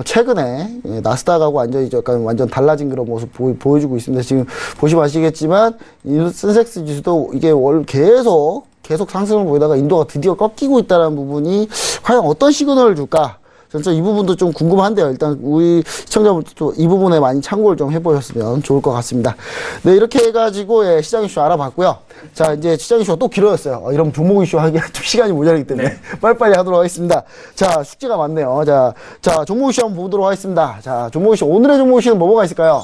최근에 나스닥하고 완전 달라진 그런 모습 보여주고 있습니다. 지금 보시면 아시겠지만 인도 센섹스 지수도 이게 계속 상승을 보이다가 인도가 드디어 꺾이고 있다는 부분이 과연 어떤 시그널을 줄까? 진짜 이 부분도 좀 궁금한데요. 일단 우리 시청자분들도 이 부분에 많이 참고를 좀 해보셨으면 좋을 것 같습니다. 네, 이렇게 해가지고 시장 이슈 알아봤고요. 자, 이제 시장 이슈가 또 길어졌어요. 이러면 종목 이슈 하기가 좀 시간이 모자라기 때문에 빨리빨리 하도록 하겠습니다. 자, 숙제가 많네요. 자, 종목 이슈 한번 보도록 하겠습니다. 자, 종목 이슈 오늘의 종목 이슈는 뭐가 있을까요?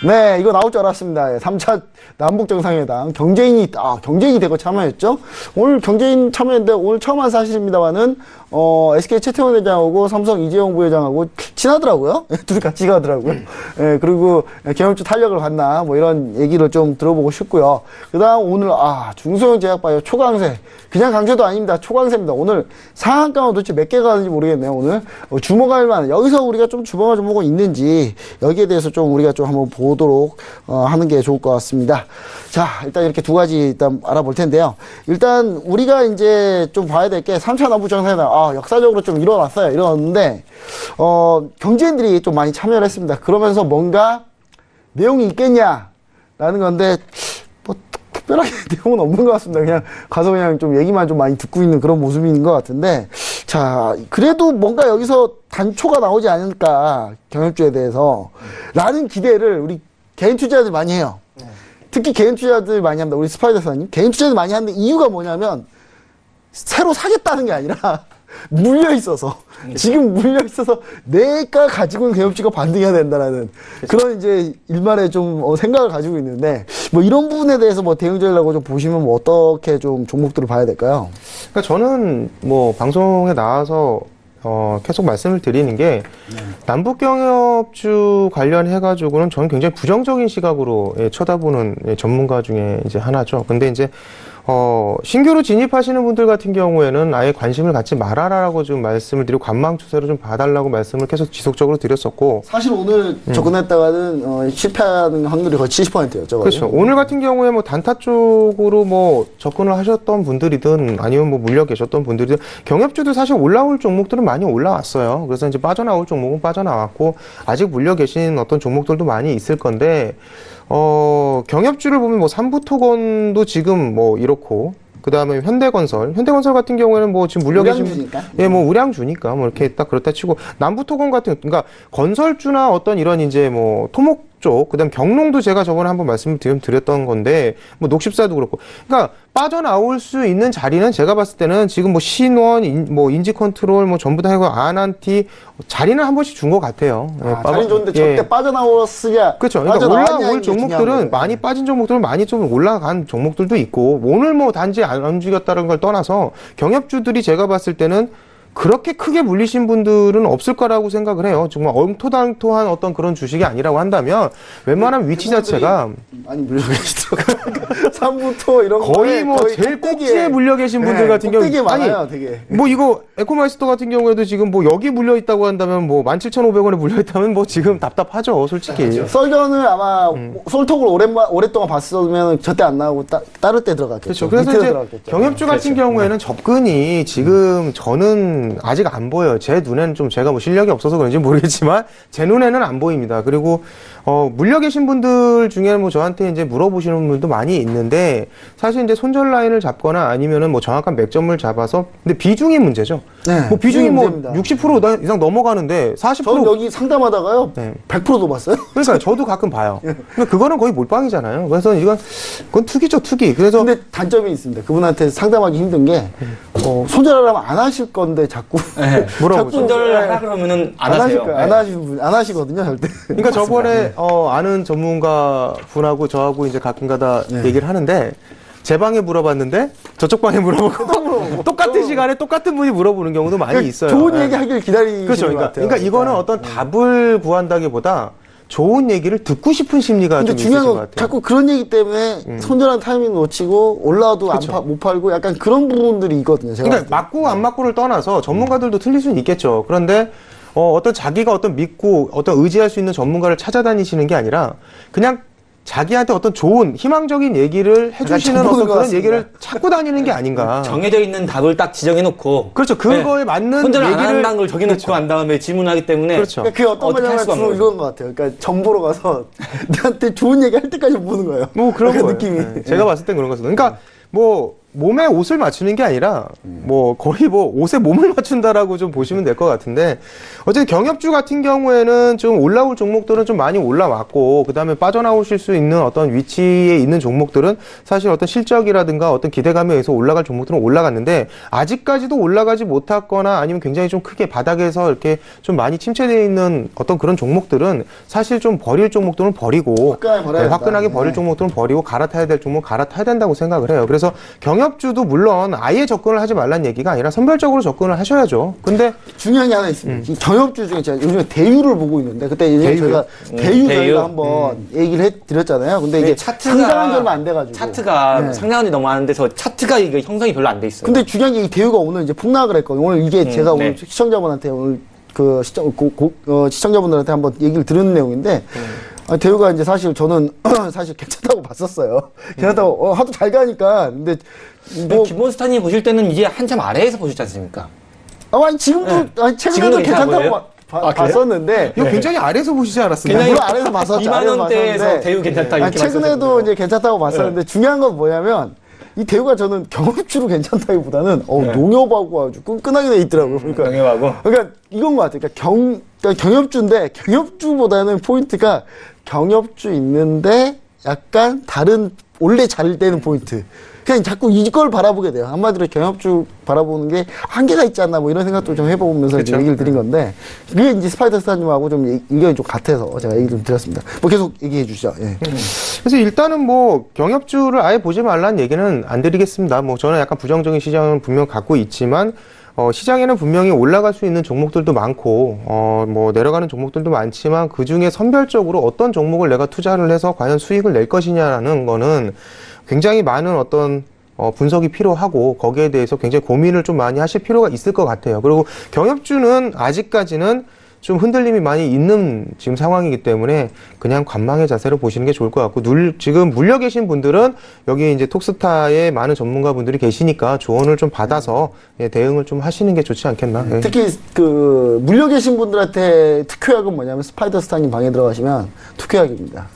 네, 이거 나올 줄 알았습니다. 3차 남북정상회담 경제인이 대거 참여했죠. 오늘 경제인 참여했는데 오늘 처음 한 사실입니다만은 SK 최태원 회장하고 삼성 이재용 부회장하고 친하더라고요. 둘이 같이 가더라고요. 예, 그리고 경영주 탄력을 받나 뭐 이런 얘기를 좀 들어보고 싶고요. 그다음 오늘 중소형 제약바이오 초강세 그냥 강세도 아닙니다. 초강세입니다. 오늘 상한가는 도대체 몇 개가 가는지 모르겠네요. 오늘 주목할 만한 여기서 우리가 좀 주목할 종목은 있는지 여기에 대해서 좀 우리가 좀 한번 보도록 하는 게 좋을 것 같습니다. 자, 일단 이렇게 두 가지 일단 알아볼 텐데요. 일단 우리가 이제 좀 봐야 될 게 3차 남북정상회담 역사적으로 좀 일어났는데 경제인들이 좀 많이 참여를 했습니다. 그러면서 뭔가 내용이 있겠냐라는 건데 뭐 특별하게 내용은 없는 것 같습니다. 그냥 가서 그냥 좀 얘기만 좀 많이 듣고 있는 그런 모습인 것 같은데 자 그래도 뭔가 여기서 단초가 나오지 않을까 경협주에 대해서 라는 기대를 우리 개인 투자자들 많이 해요. 특히 개인 투자자들 많이 합니다. 우리 스파이더사님 개인 투자자들 많이 하는데 이유가 뭐냐면 새로 사겠다는 게 아니라 물려있어서 지금 물려있어서 내가 가지고 있는 개업주가 반등해야 된다라는 그런 이제 일말의 좀 생각을 가지고 있는데 뭐 이런 부분에 대해서 뭐 대응적이라고 좀 보시면 뭐 어떻게 좀 종목들을 봐야 될까요? 그러니까 저는 뭐 방송에 나와서 계속 말씀을 드리는 게 남북경협주 관련해가지고는 저는 굉장히 부정적인 시각으로 쳐다보는 전문가 중에 이제 하나죠. 근데 이제 신규로 진입하시는 분들 같은 경우에는 아예 관심을 갖지 말아라라고 좀 말씀을 드리고 관망 추세로 좀 봐달라고 말씀을 계속 지속적으로 드렸었고 사실 오늘 접근했다가는 실패하는 확률이 거의 70%였죠. 그렇죠. 오늘 같은 경우에 뭐 단타 쪽으로 뭐 접근을 하셨던 분들이든 아니면 뭐 물려 계셨던 분들이든 경협주도 사실 올라올 종목들은 많이 올라왔어요. 그래서 이제 빠져나올 종목은 빠져나왔고 아직 물려 계신 어떤 종목들도 많이 있을 건데 경협주를 보면 뭐 삼부토건도 지금 뭐 이렇고, 그 다음에 현대건설 같은 경우에는 뭐 지금 물려 계신 예, 뭐 우량주니까 뭐 이렇게 딱 그렇다 치고, 남부토건 같은, 그러니까 건설주나 어떤 이런 이제 뭐 토목 쪽, 그 다음 경농도 제가 저번에 한번 말씀을 드렸던 건데, 뭐 녹십사도 그렇고. 그러니까 빠져나올 수 있는 자리는 제가 봤을 때는 지금 뭐 신원, 뭐 인지컨트롤, 뭐 전부 다 해고 아난티, 자리는 한 번씩 준 것 같아요. 자리 좋은데 저때 빠져나왔으냐. 그렇죠. 그러니까 올라올 종목들은 많이 빠진 종목들은 많이 좀 올라간 종목들도 있고, 오늘 뭐 단지 안 움직였다는 걸 떠나서 경협주들이 제가 봤을 때는 그렇게 크게 물리신 분들은 없을 거라고 생각을 해요. 정말 엉토당토한 어떤 그런 주식이 아니라고 한다면 웬만한 위치 자체가 많이 물려 계시더라고요. 삼부토 이런 거의 뭐 제일 꼭지에 물려 계신 분들 같은 경우 되게 많아요, 되게. 뭐 이거 에코마이스터 같은 경우에도 지금 뭐 여기 물려 있다고 한다면 뭐 17,500원에 물려 있다면 뭐 지금 답답하죠, 솔직히. 그렇죠. 썰전을 아마 솔톡을 오랫동안 봤으면 저때 안 나오고 따를 때 들어갔겠죠. 그렇죠. 그래서 이제 경협주 같은 경우에는 접근이 지금 저는 아직 안 보여요. 제 눈에는 좀 제가 뭐 실력이 없어서 그런지 모르겠지만 제 눈에는 안 보입니다. 그리고 물려 계신 분들 중에는 뭐 저한테 이제 물어보시는 분들도 많이 있는데, 사실 이제 손절 라인을 잡거나 아니면은 뭐 정확한 맥점을 잡아서, 근데 비중이 문제죠. 네, 뭐 비중이 뭐 문제입니다. 60% 이상 넘어가는데 40%. 저는 여기 상담하다가요. 네. 100%도 봤어요. 그러니까 저도 가끔 봐요. 근데 그거는 거의 몰빵이잖아요. 그래서 그건 투기죠, 투기. 그래서 근데 단점이 있습니다. 그분한테 상담하기 힘든 게 손절하려면 안 하실 건데 자꾸 물어보죠. 손절을 하라 그러면은 안 하세요. 안 하시거든요, 절대. 그러니까 저번에 아는 전문가 분하고 저하고 이제 가끔가다 얘기를 하는데, 제 방에 물어봤는데 저쪽 방에 물어보고 똑같은 시간에 똑같은 분이 물어보는 경우도 많이 있어요. 좋은 얘기 하길 기다리시는 그렇죠. 것 같아요. 그러니까 이거는 어떤 답을 구한다기보다 좋은 얘기를 듣고 싶은 심리가 좀 있으신 것 같아요. 자꾸 그런 얘기 때문에 손절한 타이밍 놓치고 올라와도 못 팔고 약간 그런 부분들이 있거든요. 제가 그러니까 맞고 안 맞고를 떠나서 전문가들도 틀릴 수는 있겠죠. 그런데 어떤 자기가 어떤 믿고 어떤 의지할 수 있는 전문가를 찾아다니시는 게 아니라 그냥 자기한테 어떤 좋은 희망적인 얘기를 해주시는 어떤 그런 얘기를 찾고 다니는 게 아닌가. 정해져 있는 답을 딱 지정해 놓고, 그렇죠. 그거에 맞는 손절 안 얘기를 한다는 걸 정해놓고 한 다음에 질문하기 때문에. 그렇죠. 그게 어떤 거냐면 주로 이런 것 같아요. 그러니까 정보로 가서 나한테 좋은 얘기 할 때까지 보는 거예요. 뭐 그런 거 느낌이. 네. 제가 봤을 땐 그런 거였어요. 그러니까 뭐 몸에 옷을 맞추는 게 아니라 뭐 거의 뭐 옷에 몸을 맞춘다라고 좀 보시면 될 것 같은데, 어쨌든 경협주 같은 경우에는 좀 올라올 종목들은 좀 많이 올라왔고, 그 다음에 빠져나오실 수 있는 어떤 위치에 있는 종목들은 사실 어떤 실적이라든가 어떤 기대감에 의해서 올라갈 종목들은 올라갔는데, 아직까지도 올라가지 못했거나 아니면 굉장히 좀 크게 바닥에서 이렇게 좀 많이 침체되어 있는 어떤 그런 종목들은 사실 좀 버릴 종목들은 버리고, 화끈하게 버릴 종목들은 버리고 갈아타야 될 종목은 갈아타야 된다고 생각을 해요. 그래서 경협 경협주도 물론 아예 접근을 하지 말라는 얘기가 아니라 선별적으로 접근을 하셔야죠. 근데 중요한 게 하나 있습니다. 이 경협주 중에 제가 요즘에 대유를 보고 있는데 그때 예전에 저희가 대유 저희가 한번 얘기를 해드렸잖아요. 근데 이게 상장한 지 얼마 안 돼가지고 차트가 상장한 지 너무 안 돼서 차트가 이게 형성이 별로 안 돼 있어요. 근데 중요한 게 이 대유가 오늘 이제 폭락을 했거든요. 오늘 이게 제가 오늘 시청자분한테 오늘 그 시청자분들한테 한번 얘기를 들은 내용인데 대우가 이제 사실 저는 사실 괜찮다고 봤었어요. 괜찮다고 하도 잘 가니까. 근데 뭐 김몬스타님 보실 때는 이제 한참 아래에서 보셨지 않습니까? 아니 지금도 아니 최근에도 괜찮다고 봤었는데 이거 굉장히 아래에서 보시지 않았습니까? 물론 아래에서 봤었죠. 2만 원대에서 대우 괜찮다 이렇게 최근에도 이제 괜찮다고 봤었는데 중요한 건 뭐냐면 이 대우가 저는 경협주로 괜찮다기보다는 농협하고 아주 끈끈하게 돼 있더라고요. 그러니까 이건 것 같아요. 그러니까 경협주인데 경협주보다는 포인트가 경협주 있는데 약간 다른 원래 잘 되는 포인트. 그냥 자꾸 이걸 바라보게 돼요. 한마디로 경협주 바라보는 게 한계가 있지 않나 뭐 이런 생각도 좀 해보면서 이제 얘기를 드린 건데 그게 이제 스파이더 스타님하고 좀 의견이 좀 같아서 제가 얘기 좀 드렸습니다. 뭐 계속 얘기해 주시죠. 예. 그래서 일단은 뭐 경협주를 아예 보지 말라는 얘기는 안 드리겠습니다. 뭐 저는 약간 부정적인 시장은 분명 갖고 있지만 시장에는 분명히 올라갈 수 있는 종목들도 많고 뭐 내려가는 종목들도 많지만 그 중에 선별적으로 어떤 종목을 내가 투자를 해서 과연 수익을 낼 것이냐라는 거는 굉장히 많은 어떤 분석이 필요하고 거기에 대해서 굉장히 고민을 좀 많이 하실 필요가 있을 것 같아요. 그리고 경협주는 아직까지는 좀 흔들림이 많이 있는 지금 상황이기 때문에 그냥 관망의 자세로 보시는 게 좋을 것 같고 지금 물려 계신 분들은 여기 이제 톡스타에 많은 전문가분들이 계시니까 조언을 좀 받아서 대응을 좀 하시는 게 좋지 않겠나. 특히 그 물려 계신 분들한테 특효약은 뭐냐면 스파이더 스타님 방에 들어가시면 특효약입니다.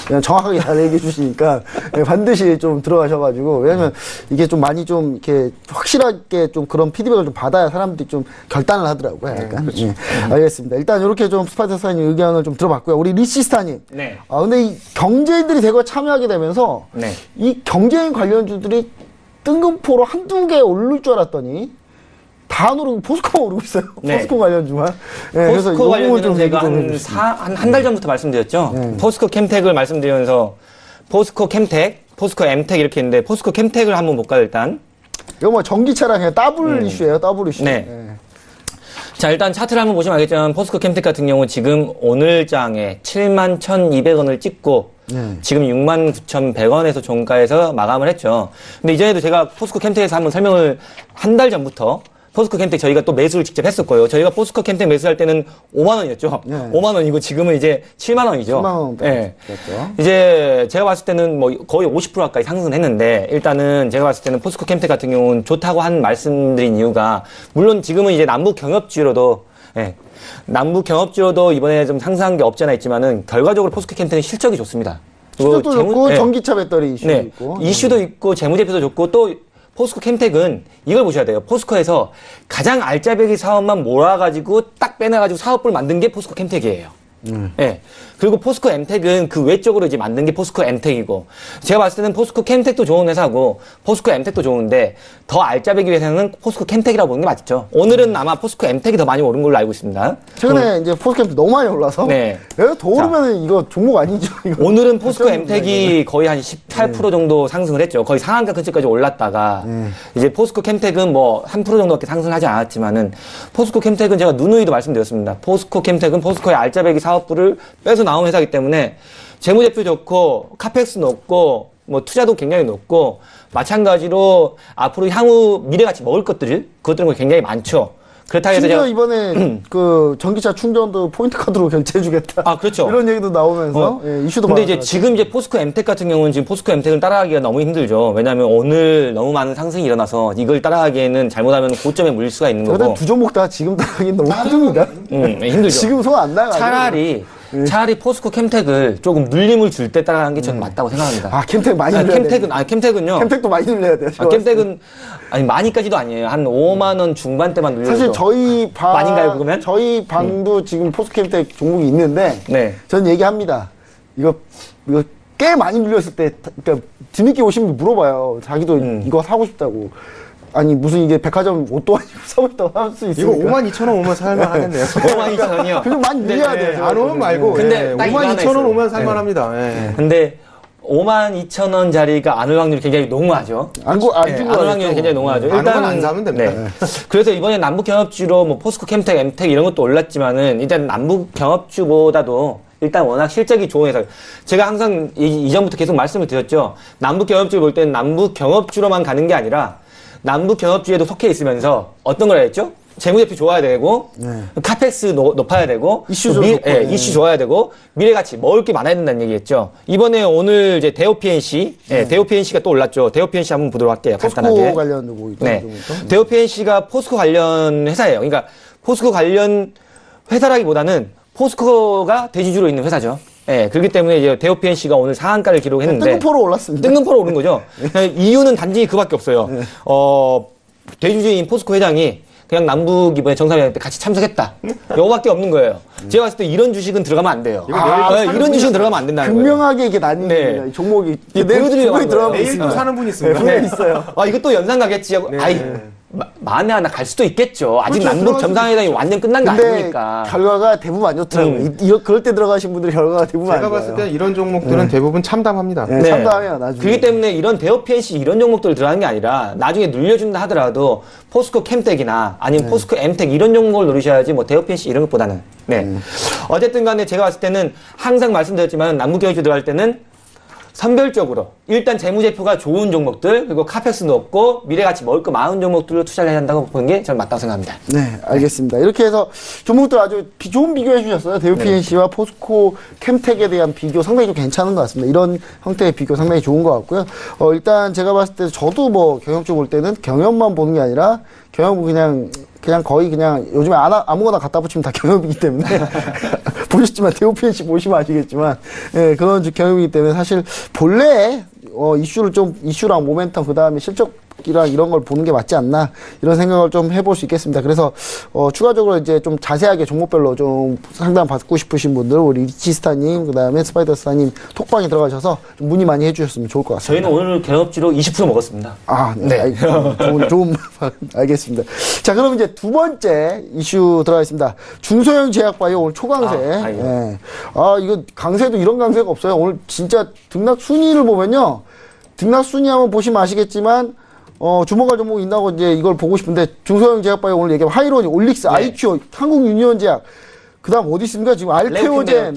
그냥 정확하게 잘 얘기해 주시니까 반드시 좀 들어가셔가지고 왜냐면 이게 좀 많이 좀 이렇게 확실하게 좀 그런 피드백을 좀 받아야 사람들이 좀 결단을 하더라고요. 약간. 그렇죠. 알겠습니다. 일단 이렇게 좀 스파이더 스타님 의견을 좀 들어봤고요. 우리 리시스타님. 네. 근데 이 경제인들이 대거 참여하게 되면서 이 경제인 관련주들이 뜬금포로 한두 개 오를 줄 알았더니 다 오르고 포스코가 오르고 있어요. 포스코 관련주만. 포스코 관련주는 제가 한 달 전부터 말씀드렸죠. 포스코 캠텍을 말씀드리면서 포스코 캠텍, 포스코 엠텍 이렇게 있는데 포스코 캠텍을 한번 볼까요 일단. 이거 뭐 전기차랑 그냥 더블 이슈예요. 더블 이슈. 자, 일단 차트를 한번 보시면 알겠지만 포스코 캠텍 같은 경우 지금 오늘 장에 71,200원을 찍고 지금 69,100원에서 종가에서 마감을 했죠. 근데 이전에도 제가 포스코 캠텍에서 한번 설명을 한 달 전부터 포스코 캠텍 저희가 또 매수를 직접 했었고요. 저희가 포스코 캠텍 매수할 때는 5만 원이었죠. 5만 원이고 지금은 이제 7만 원이죠. 7만 원. 네. 이제 제가 봤을 때는 뭐 거의 50% 가까이 상승했는데 일단은 제가 봤을 때는 포스코 캠텍 같은 경우는 좋다고 한 말씀드린 이유가 물론 지금은 이제 남북 경협주로도 남북 경협주로도 이번에 좀 상승한 게 없지 않아 있지만은 결과적으로 포스코 캠텍은 실적이 좋습니다. 실적도 좋고 전기차 배터리 이슈도 있고 이슈도 있고 재무제표도 좋고 또 포스코 캠텍은 이걸 보셔야 돼요. 포스코에서 가장 알짜배기 사업만 몰아가지고 딱 빼내가지고 사업부를 만든 게 포스코 캠텍이에요. 네. 그리고 포스코 엠텍은 그 외적으로 이제 만든 게 포스코 엠텍이고 제가 봤을 때는 포스코 캠텍도 좋은 회사고 포스코 엠텍도 좋은데 더 알짜배기 회사는 포스코 캠텍이라고 보는 게 맞죠. 오늘은 아마 포스코 엠텍이 더 많이 오른 걸로 알고 있습니다. 최근에 이제 포스코 캠텍 너무 많이 올라서 더 오르면 이거 종목 아니죠? 이거. 오늘은 포스코 엠텍이 거의 한 18% 정도 상승을 했죠. 거의 상한가 근처까지 올랐다가 이제 포스코 캠텍은 뭐 3% 정도밖에 상승하지 않았지만은 포스코 캠텍은 제가 누누이도 말씀드렸습니다. 포스코 캠텍은 포스코의 알짜배기 사업부를 빼서 나온 회사이기 때문에 재무제표 좋고 카펙스 높고 뭐 투자도 굉장히 높고 마찬가지로 앞으로 향후 미래같이 먹을 그것들은 굉장히 많죠. 그렇다고 해서 심지어 이번에 그 전기차 충전도 포인트 카드로 결제해주겠다. 그렇죠. 이런 얘기도 나오면서 이슈도 근데 이제 지금 이제 포스코 엠텍 같은 경우는 지금 포스코 엠텍을 따라가기가 너무 힘들죠. 왜냐하면 오늘 너무 많은 상승이 일어나서 이걸 따라가기에는 잘못하면 고점에 물릴 수가 있는 거고. 두 종목 다 지금 따라가기 너무 힘듭니다. 힘들죠. 지금 손 안 나가. 차라리 포스코 캠텍을 조금 눌림을 줄 때 따라가는 게 저는 맞다고 생각합니다. 캠텍 많이 눌려야 돼. 캠텍은요. 캠텍도 많이 눌려야 돼요. 캠텍은 많이까지도 아니에요. 한 5만 원 중반대만 눌려도. 사실 저희 방 많이인가요, 그러면? 저희 방도 지금 포스코 캠텍 종목이 있는데 저는 얘기합니다. 이거 꽤 많이 눌렸을 때 그러니까 뒤늦게 오신 분 물어봐요. 자기도 이거 사고 싶다고. 아니 무슨 이게 백화점 옷도 아니고 사고 싶다고 할 수 있으니까. 이거 52,000원 오면 살만 하겠네요. 52,000원이요? 그좀 많이 밀려야 돼요. 안 오면 말고. 근데 52,000원 오면 살만합니다. 근데 52,000원짜리가 안 올 확률이 굉장히 농후하죠. 안 올 확률이 굉장히 농후하죠. 일단 안 사면 됩니다. 네. 그래서 이번에 남북 경합주로 뭐 포스코, 캠텍, 엠텍 이런 것도 올랐지만은 일단 남북 경합주보다도 일단 워낙 실적이 좋은 회사. 제가 항상 이전부터 계속 말씀을 드렸죠. 남북 경합주를 볼 때는 남북 경합주로만 가는 게 아니라 남북 경합주에도 속해 있으면서 어떤 걸 했죠? 재무제표 좋아야 되고, 카펙스 높아야 되고, 이슈 이슈 좋아야 되고, 미래가치 먹을 게 많아야 된다는 얘기했죠. 이번에 오늘 이제 대우 PNC, 대우 PNC가 또 올랐죠. 대우 PNC 한번 보도록 할게요. 간단하게. 포스코 관련 뭐 네. 대우 PNC가 포스코 관련 회사예요. 그러니까 포스코 관련 회사라기보다는 포스코가 대주주로 있는 회사죠. 예, 그렇기 때문에 이제 대우 PNC가 오늘 상한가를 기록했는데. 뜬금포로 올랐습니다. 뜬금포로 오른 거죠. 이유는 단지 그밖에 없어요. 대주주인 포스코 회장이 그냥 남북 이번에 정상회담 때 같이 참석했다. 요거밖에 없는 거예요. 제가 봤을 때 이런 주식은 들어가면 안 돼요. 이런 주식은 들어가면 안 된다는 거예요. 분명하게 이게 나뉩니다. 네. 종목이. 보여드리려고 들어가면 내일 또 사는 분이 있습니다. 네, 있어요. 이것도 연상 가겠지 하고, 만에 하나 갈 수도 있겠죠. 아직 그렇죠, 남북 정상회담이 완전 끝난 거 근데 아니니까. 결과가 대부분 안 좋더라고요. 그럴 때 들어가신 분들 결과가 대부분 안 제가 좋아요. 봤을 때 이런 종목들은 대부분 참담합니다. 네, 참담해요, 나중에. 그렇기 때문에 이런 대우 PNC 이런 종목들 들어가는 게 아니라 나중에 눌려준다 하더라도 포스코 캠텍이나 아니면 포스코 엠텍 이런 종목을 누르셔야지 뭐 대우 PNC 이런 것보다는. 네. 어쨌든 간에 제가 봤을 때는 항상 말씀드렸지만 남북경주 들어갈 때는 선별적으로 일단 재무제표가 좋은 종목들 그리고 카펙스 높고 미래가치 먹을 거 많은 종목들로 투자를 해야 한다고 보는 게 저는 맞다고 생각합니다. 네, 알겠습니다. 이렇게 해서 종목들 아주 좋은 비교해 주셨어요. 대우 PNC와 포스코 캠텍에 대한 비교 상당히 좀 괜찮은 것 같습니다. 이런 형태의 비교 상당히 좋은 것 같고요. 일단 제가 봤을 때 저도 뭐 경영 쪽 볼 때는 경영만 보는 게 아니라 경영 그냥 거의 그냥 요즘에 아무거나 갖다 붙이면 다 경영이기 때문에 보셨지만 대우 PNC 보시면 아시겠지만 그런 경영이기 때문에 사실 본래 이슈랑 모멘텀 그다음에 실적이랑 이런 걸 보는 게 맞지 않나 이런 생각을 좀 해볼 수 있겠습니다. 그래서 추가적으로 이제 좀 자세하게 종목별로 좀 상담 받고 싶으신 분들 우리 리치스타님 그다음에 스파이더스타님 톡방에 들어가셔서 좀 문의 많이 해주셨으면 좋을 것 같습니다. 저희는 오늘 경업지로 20% 먹었습니다. 네. 좋은 알겠습니다. 자, 그럼 이제 두 번째 이슈 들어가겠습니다. 중소형 제약바이오 오늘 초강세. 이거 강세도 이런 강세가 없어요. 오늘 진짜 등락 순위를 보면요. 등락 순위 한번 보시면 아시겠지만 주목할 종목이 있다고 이제 이걸 보고 싶은데 중소형 제약바이오 오늘 얘기하면 하이로니, 올릭스, 아이큐, 한국 유니온제약 그 다음 어디 있습니까? 지금 알테오젠,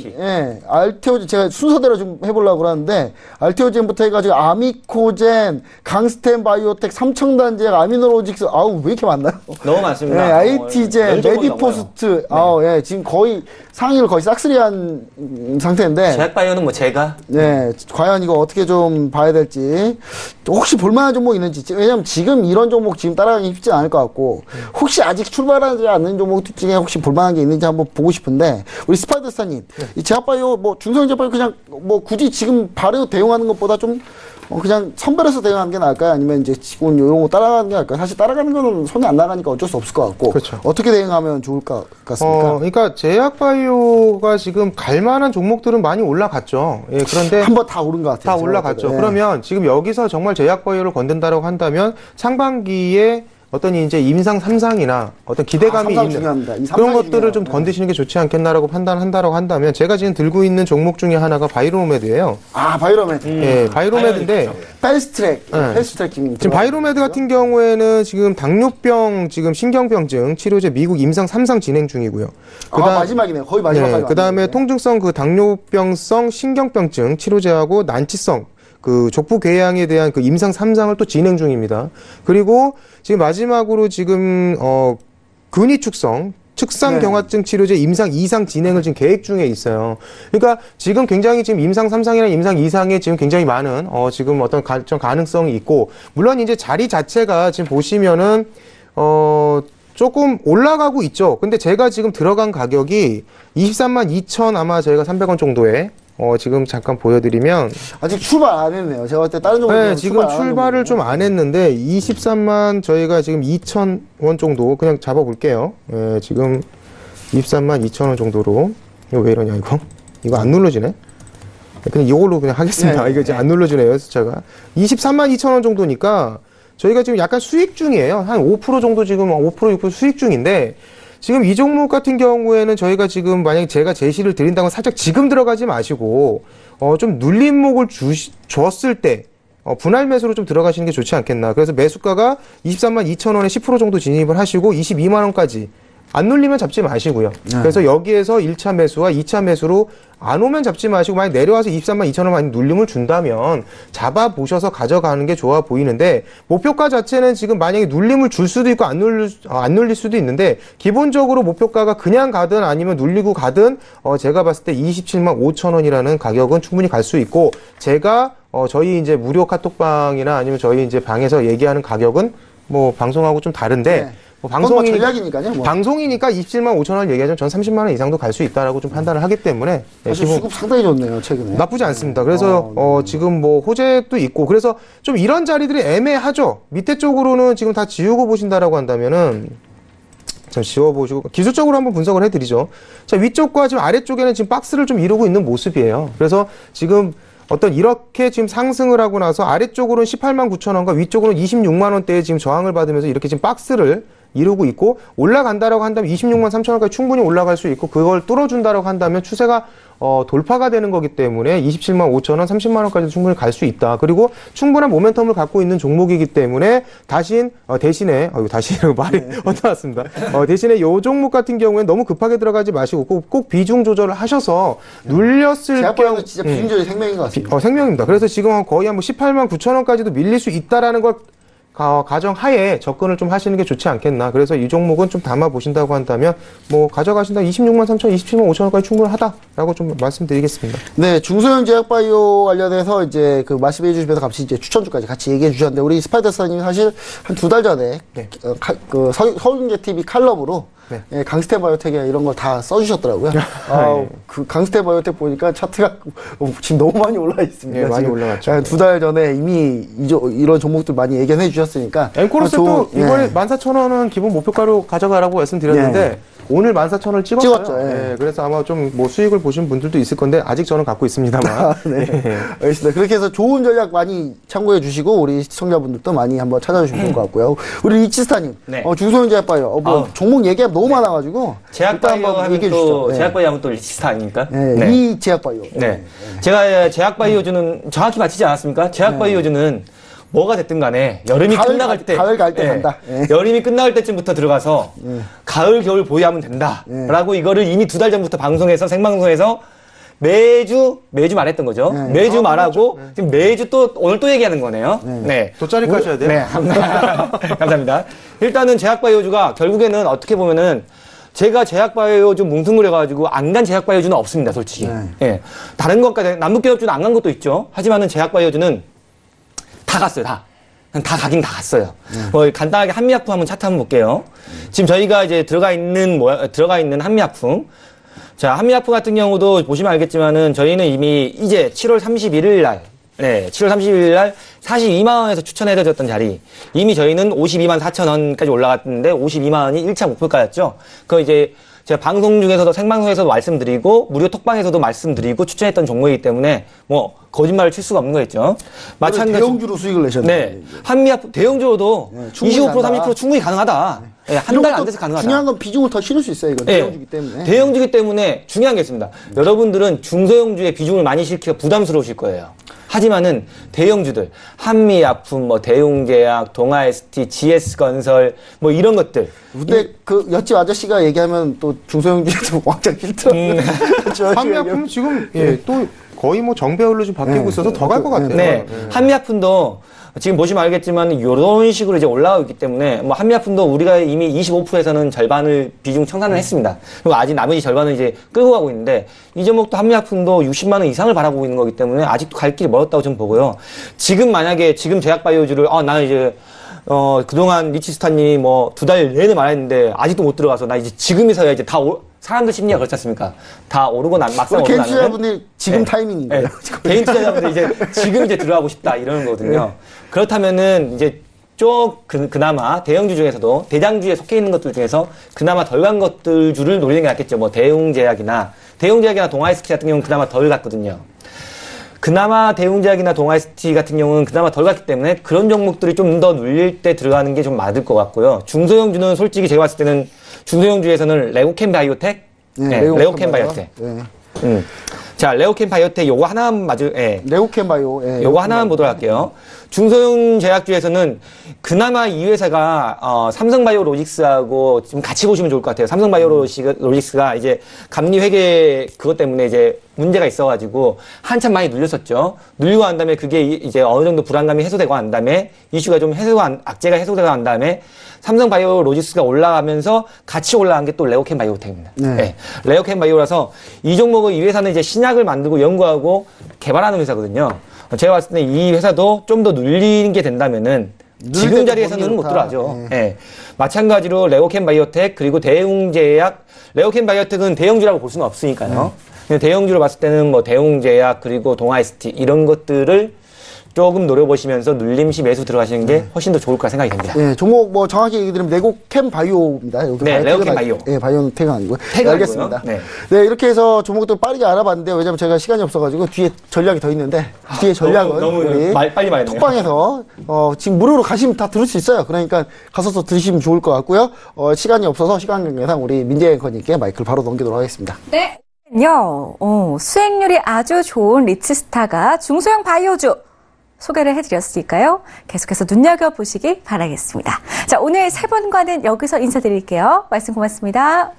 알테오젠, 제가 순서대로 좀 해보려고 그러는데, 알테오젠부터 해가지고 아미코젠, 강스텐 바이오텍, 삼청단제약, 아미노로직스, 왜 이렇게 많나요? 너무 많습니다. 네, 아이티젠, 메디포스트, 지금 거의 상위를 거의 싹쓸이한 상태인데. 제약바이오는 뭐 제가? 네, 과연 이거 어떻게 좀 봐야 될지. 혹시 볼만한 종목 있는지. 왜냐면 지금 이런 종목 지금 따라가기 쉽지 않을 것 같고, 혹시 아직 출발하지 않는 종목 중에 혹시 볼만한 게 있는지 한번 보고 싶은데, 우리 스파이더스타님, 이 제약바이오, 중소형 제약바이오 그냥 굳이 지금 바로 대응하는 것보다 좀 그냥 선별해서 대응하는 게 나을까요? 아니면 이제 지금 이런 거 따라가는 게 나을까요? 사실 따라가는 거는 손이 안 나가니까 어쩔 수 없을 것 같고. 그렇죠. 어떻게 대응하면 좋을 것 같습니까? 그러니까 제약바이오가 지금 갈만한 종목들은 많이 올라갔죠. 그런데 한번 다 오른 것 같아요. 다 올라갔죠. 그러면 지금 여기서 정말 제약바이오를 건든다라고 한다면 상반기에 어떤 이제 임상 3상이나 어떤 기대감이 있는 그런 것들을 좀 건드시는 게 좋지 않겠나라고 판단한다라고 한다면 제가 지금 들고 있는 종목 중에 하나가 바이로메드예요. 바이로메드. 네, 바이로메드인데 패스트트랙. 패스트트랙 지금 바이로메드 같은 경우에는 지금 당뇨병, 지금 신경병증 치료제 미국 임상 3상 진행 중이고요. 마지막이네요. 거의 마지막까지. 네, 그다음에 통증성 당뇨병성 신경병증 치료제하고 난치성 족부궤양에 대한 임상 3상을 또 진행 중입니다. 그리고 지금 마지막으로 지금 근위축성 측상경화증 치료제 임상 2상 진행을 지금 계획 중에 있어요. 그러니까 지금 굉장히 지금 임상 3상이나 임상 2상에 지금 굉장히 많은 지금 어떤 가능성이 있고, 물론 이제 자리 자체가 지금 보시면은 조금 올라가고 있죠. 근데 제가 지금 들어간 가격이 23만 2천 아마 저희가 300원 정도에 지금 잠깐 보여드리면 아직 출발 안 했네요. 제가 봤을 때 다른 종목 네, 지금 출발을 좀 안 했는데 23만 저희가 지금 2천 원 정도 그냥 잡아볼게요. 네, 지금 23만 2천 원 정도로. 이거 왜 이러냐 이거 안 눌러지네. 그냥 이걸로 그냥 하겠습니다. 이거 이제 안 눌러지네요 숫자가. 23만 2천 원 정도니까 저희가 지금 약간 수익 중이에요. 한 5% 정도 지금 5% 6% 수익 중인데. 지금 이 종목 같은 경우에는 저희가 지금 만약에 제가 제시를 드린다면 살짝 지금 들어가지 마시고 좀 눌림목을 줬을 때 분할 매수로 좀 들어가시는 게 좋지 않겠나. 그래서 매수가가 23만 2천 원에 10% 정도 진입을 하시고 22만 원까지 안 눌리면 잡지 마시고요. 그래서 여기에서 1차 매수와 2차 매수로 안 오면 잡지 마시고 만약 내려와서 23만 2천 원 많이 눌림을 준다면 잡아보셔서 가져가는 게 좋아 보이는데 목표가 자체는 지금 만약에 눌림을 줄 수도 있고 안 눌릴 수도 있는데 기본적으로 목표가가 그냥 가든 아니면 눌리고 가든 제가 봤을 때 27만 5천 원이라는 가격은 충분히 갈 수 있고 제가 저희 이제 무료 카톡방이나 아니면 저희 이제 방에서 얘기하는 가격은 뭐 방송하고 좀 다른데 네. 방송이 전략이니까요. 뭐. 방송이니까 27만 5천 원 얘기하자면 전 30만 원 이상도 갈 수 있다라고 좀 판단을 하기 때문에 사실 수급 상당히 좋네요 최근에. 나쁘지 않습니다. 그래서 지금 뭐 호재도 있고 그래서 좀 이런 자리들이 애매하죠. 밑에 쪽으로는 지금 다 지우고 보신다라고 한다면은 좀 지워보시고 기술적으로 한번 분석을 해드리죠. 자 위쪽과 지금 아래쪽에는 지금 박스를 좀 이루고 있는 모습이에요. 그래서 지금 어떤 이렇게 지금 상승을 하고 나서 아래쪽으로는 18만 9천 원과 위쪽으로는 26만 원대에 지금 저항을 받으면서 이렇게 지금 박스를 이루고 있고 올라간다라고 한다면 26만 3천 원까지 충분히 올라갈 수 있고 그걸 뚫어준다라고 한다면 추세가 돌파가 되는 거기 때문에 27만 5천 원, 30만 원까지도 충분히 갈 수 있다. 그리고 충분한 모멘텀을 갖고 있는 종목이기 때문에 대신에 말이 나왔습니다. 대신에 요 종목 같은 경우에는 너무 급하게 들어가지 마시고 꼭 비중 조절을 하셔서 눌렸을 경우 진짜 비중 조절이 생명인 것 같습니다. 생명입니다. 그래서 지금 거의 한 18만 9천 원까지도 밀릴 수 있다라는 걸 가정 하에 접근을 좀 하시는 게 좋지 않겠나. 그래서 이 종목은 좀 담아 보신다고 한다면 뭐 가져가신다 26만 3천, 27만 5천 원까지 충분하다라고 좀 말씀드리겠습니다. 네, 중소형 제약바이오 관련해서 이제 그 말씀해 주시면서 같이 이제 추천주까지 같이 얘기해 주셨는데 우리 스파이더스타님이 사실 한 2달 전에 네. 그 서윤재 TV 칼럼으로 네. 예, 강스테 바이오텍에 이런 걸 다 써주셨더라고요. 그 강스테 바이오텍 보니까 차트가 지금 너무 많이 올라 있습니다. 네, 많이 올라갔죠. 2달 전에 이미 이런 종목들 많이 얘기해 주셨으니까. 앵코로스도 이번에 14,000원은 기본 목표가로 가져가라고 말씀드렸는데 오늘 14,000원을 찍었어요. 찍었죠. 예. 네, 그래서 아마 좀 뭐 수익을 보신 분들도 있을 건데 아직 저는 갖고 있습니다만. 네. 알겠습니다. 그렇게 해서 좋은 전략 많이 참고해 주시고 우리 시청자분들도 많이 한번 찾아주시면 좋을 것 같고요. 우리 리치스타님, 네. 중소형 제약바이오 종목 얘기하면 너무 많아가지고 제약바이오 하면 얘기해 또 주시죠. 네. 제약바이오 하면 또 리치스타 아닙니까? 네. 이 제약바이오. 네. 제가 제약바이오주는 정확히 맞히지 않았습니까? 제약바이오주는 뭐가 됐든 간에 여름이 끝나갈 때 가을 갈 때 간다. 예. 여름이 끝나갈 때쯤부터 들어가서 가을 겨울 보유하면 된다라고 이거를 이미 2달 전부터 방송에서 생방송에서 매주 말했던 거죠. 매주 말하고 지금 매주 또 오늘 또 얘기하는 거네요. 네. 돗자리 까셔야 돼요. 네. 감사합니다. 일단은 제약바이오주가 결국에는 어떻게 보면은 제가 제약바이오주 뭉뚱그려가지고 안 간 제약바이오주는 없습니다, 솔직히. 예. 다른 것까지 남북기업주는 안 간 것도 있죠. 하지만은 제약바이오주는 다 갔어요, 다. 다 가긴 다 갔어요. 뭐 간단하게 한미약품 한번 차트 한번 볼게요. 지금 저희가 이제 들어가 있는 한미약품. 자, 한미약품 같은 경우도 보시면 알겠지만은 저희는 이미 이제 7월 31일 날, 7월 31일 날 42만 원에서 추천해드렸던 자리. 이미 저희는 52만 4천 원까지 올라갔는데 52만 원이 1차 목표가였죠. 그거 이제 제가 방송 중에서도 생방송에서도 말씀드리고 무료 톡방에서도 말씀드리고 추천했던 종목이기 때문에 뭐 거짓말을 칠 수가 없는 거겠죠. 마찬가지 대형주로 수익을 내셨네요. 네. 한미약품 대형주로도 25% 간다. 30% 충분히 가능하다. 네, 한 달 안 돼서 가능하다. 중요한 건 비중을 더 실을 수 있어요. 이건 대형주기 때문에. 대형주기 때문에 중요한 게 있습니다. 여러분들은 중소형주에 비중을 많이 실기가 부담스러우실 거예요. 하지만은 대형주들, 한미약품, 뭐 대웅제약, 동아ST, GS건설, 뭐 이런 것들. 근데 그 옆집 아저씨가 얘기하면 또 중소형주에도 왕창 싫더라고요. 한미약품 지금 또 거의 뭐 정배열로 좀 바뀌고 있어서 더 갈 것 같아요. 네. 한미약품도 지금 보시면 알겠지만 이런 식으로 이제 올라가고 있기 때문에 뭐 한미약품도 우리가 이미 25%에서는 절반을 비중 청산을 했습니다. 그리고 아직 나머지 절반은 이제 끌고 가고 있는데 이 종목도 한미약품도 60만 원 이상을 바라보고 있는 거기 때문에 아직도 갈 길이 멀었다고 좀 보고요. 지금 만약에 지금 제약바이오주를 나는 이제 그동안 리치스타님이 뭐 2달 내내 말했는데 아직도 못 들어가서 나 이제 지금에서야 이제 사람들 심리가 그렇지 않습니까? 다 오르고 막상 오르고 개인 나면 투자자분들이 지금 타이밍인 거예요. 개인 투자자분들 이제 지금 이제 들어가고 싶다 이러는 거거든요. 그렇다면은 이제 그나마 대형주 중에서도 대장주에 속해 있는 것들 중에서 그나마 덜 간 것들 주를 노리는 게 낫겠죠. 뭐 대웅제약이나 동아이스키 같은 경우는 그나마 덜 갔거든요. 그나마 대웅제약이나 동아ST 같은 경우는 그나마 덜 갔기 때문에 그런 종목들이 좀 더 눌릴 때 들어가는 게 좀 맞을 것 같고요. 중소형주는 솔직히 제가 봤을 때는 중소형주에서는 레고캠 바이오텍? 네, 레고캠 바이오텍. 네. 자, 레고캠 바이오텍 요거 하나만 레고캠 바이오. 요거 하나만 보도록 할게요. 중소형 제약주에서는 그나마 이 회사가 삼성바이오로직스하고 지금 같이 보시면 좋을 것 같아요. 삼성바이오로직스가 이제 감리 회계 그것 때문에 이제 문제가 있어가지고 한참 많이 눌렸었죠. 눌리고 난 다음에 그게 이제 어느 정도 불안감이 해소되고 난 다음에 이슈가 좀 악재가 해소되고 난 다음에 삼성바이오로직스가 올라가면서 같이 올라간 게 또 레고캠 바이오텍입니다. 네. 레고캠 바이오라서 이 종목은 이 회사는 이제 신약을 만들고 연구하고 개발하는 회사거든요. 제가 봤을 때 이 회사도 좀 더 눌리는 게 된다면은 지금 자리에서는 못 들어가죠. 네. 마찬가지로 레고캠 바이오텍 그리고 대웅제약, 레고캠 바이오텍은 대형주라고 볼 수는 없으니까요. 대형주로 봤을 때는 뭐 대웅제약 그리고 동아ST 이런 것들을 조금 노려보시면서 눌림시 매수 들어가시는 게 훨씬 더 좋을 거라 생각이 됩니다. 네, 종목 뭐 정확히 얘기 드리면 레고캠 바이오입니다. 네, 레고캠 바이오. 네, 바이오텍은 아니고요. 네, 알겠습니다. 네. 네, 이렇게 해서 종목도 빠르게 알아봤는데 왜냐면 제가 시간이 없어가지고 뒤에 전략이 더 있는데 뒤에 전략은 너무 빨리 말했네요. 톡방에서 지금 무료로 가시면 다 들을 수 있어요. 그러니까 가서 들으시면 좋을 것 같고요. 시간이 없어서 시간 관계상 우리 민재 앵커님께 마이크를 바로 넘기도록 하겠습니다. 네. 수익률이 아주 좋은 리츠스타가 중소형 바이오주 소개를 해드렸으니까요. 계속해서 눈여겨보시기 바라겠습니다. 자, 오늘 세 분과는 여기서 인사드릴게요. 말씀 고맙습니다.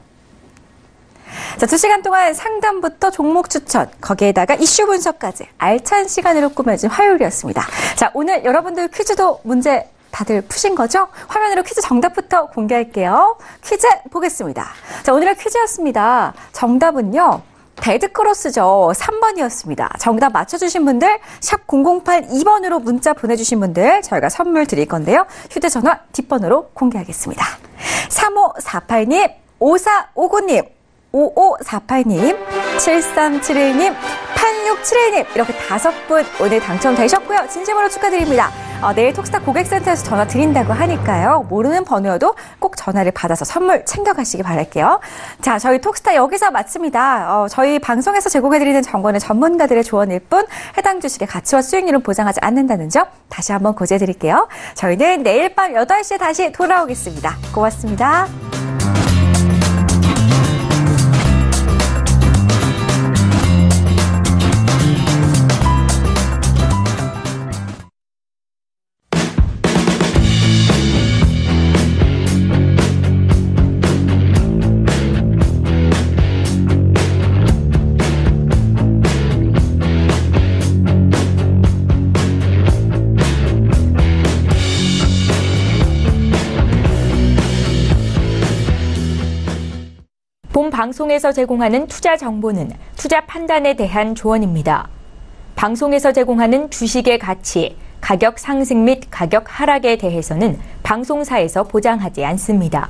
자, 2시간 동안 상담부터 종목 추천, 거기에다가 이슈 분석까지 알찬 시간으로 꾸며진 화요일이었습니다. 자, 오늘 여러분들 퀴즈도 문제 다들 푸신 거죠? 화면으로 퀴즈 정답부터 공개할게요. 퀴즈 보겠습니다. 자, 오늘의 퀴즈였습니다. 정답은요. 데드크로스죠. 3번이었습니다. 정답 맞춰주신 분들 샵 0082번으로 문자 보내주신 분들 저희가 선물 드릴 건데요. 휴대전화 뒷번호로 공개하겠습니다. 3548님, 5459님, 5548님, 7371님, 8671님 이렇게 5분 오늘 당첨되셨고요. 진심으로 축하드립니다. 내일 톡스타 고객센터에서 전화 드린다고 하니까요. 모르는 번호여도 꼭 전화를 받아서 선물 챙겨가시기 바랄게요. 자, 저희 톡스타 여기서 마칩니다. 저희 방송에서 제공해드리는 정보는 전문가들의 조언일 뿐 해당 주식의 가치와 수익률은 보장하지 않는다는 점 다시 한번 고지해드릴게요. 저희는 내일 밤 8시에 다시 돌아오겠습니다. 고맙습니다. 본 방송에서 제공하는 투자 정보는 투자 판단에 대한 조언입니다. 방송에서 제공하는 주식의 가치, 가격 상승 및 가격 하락에 대해서는 방송사에서 보장하지 않습니다.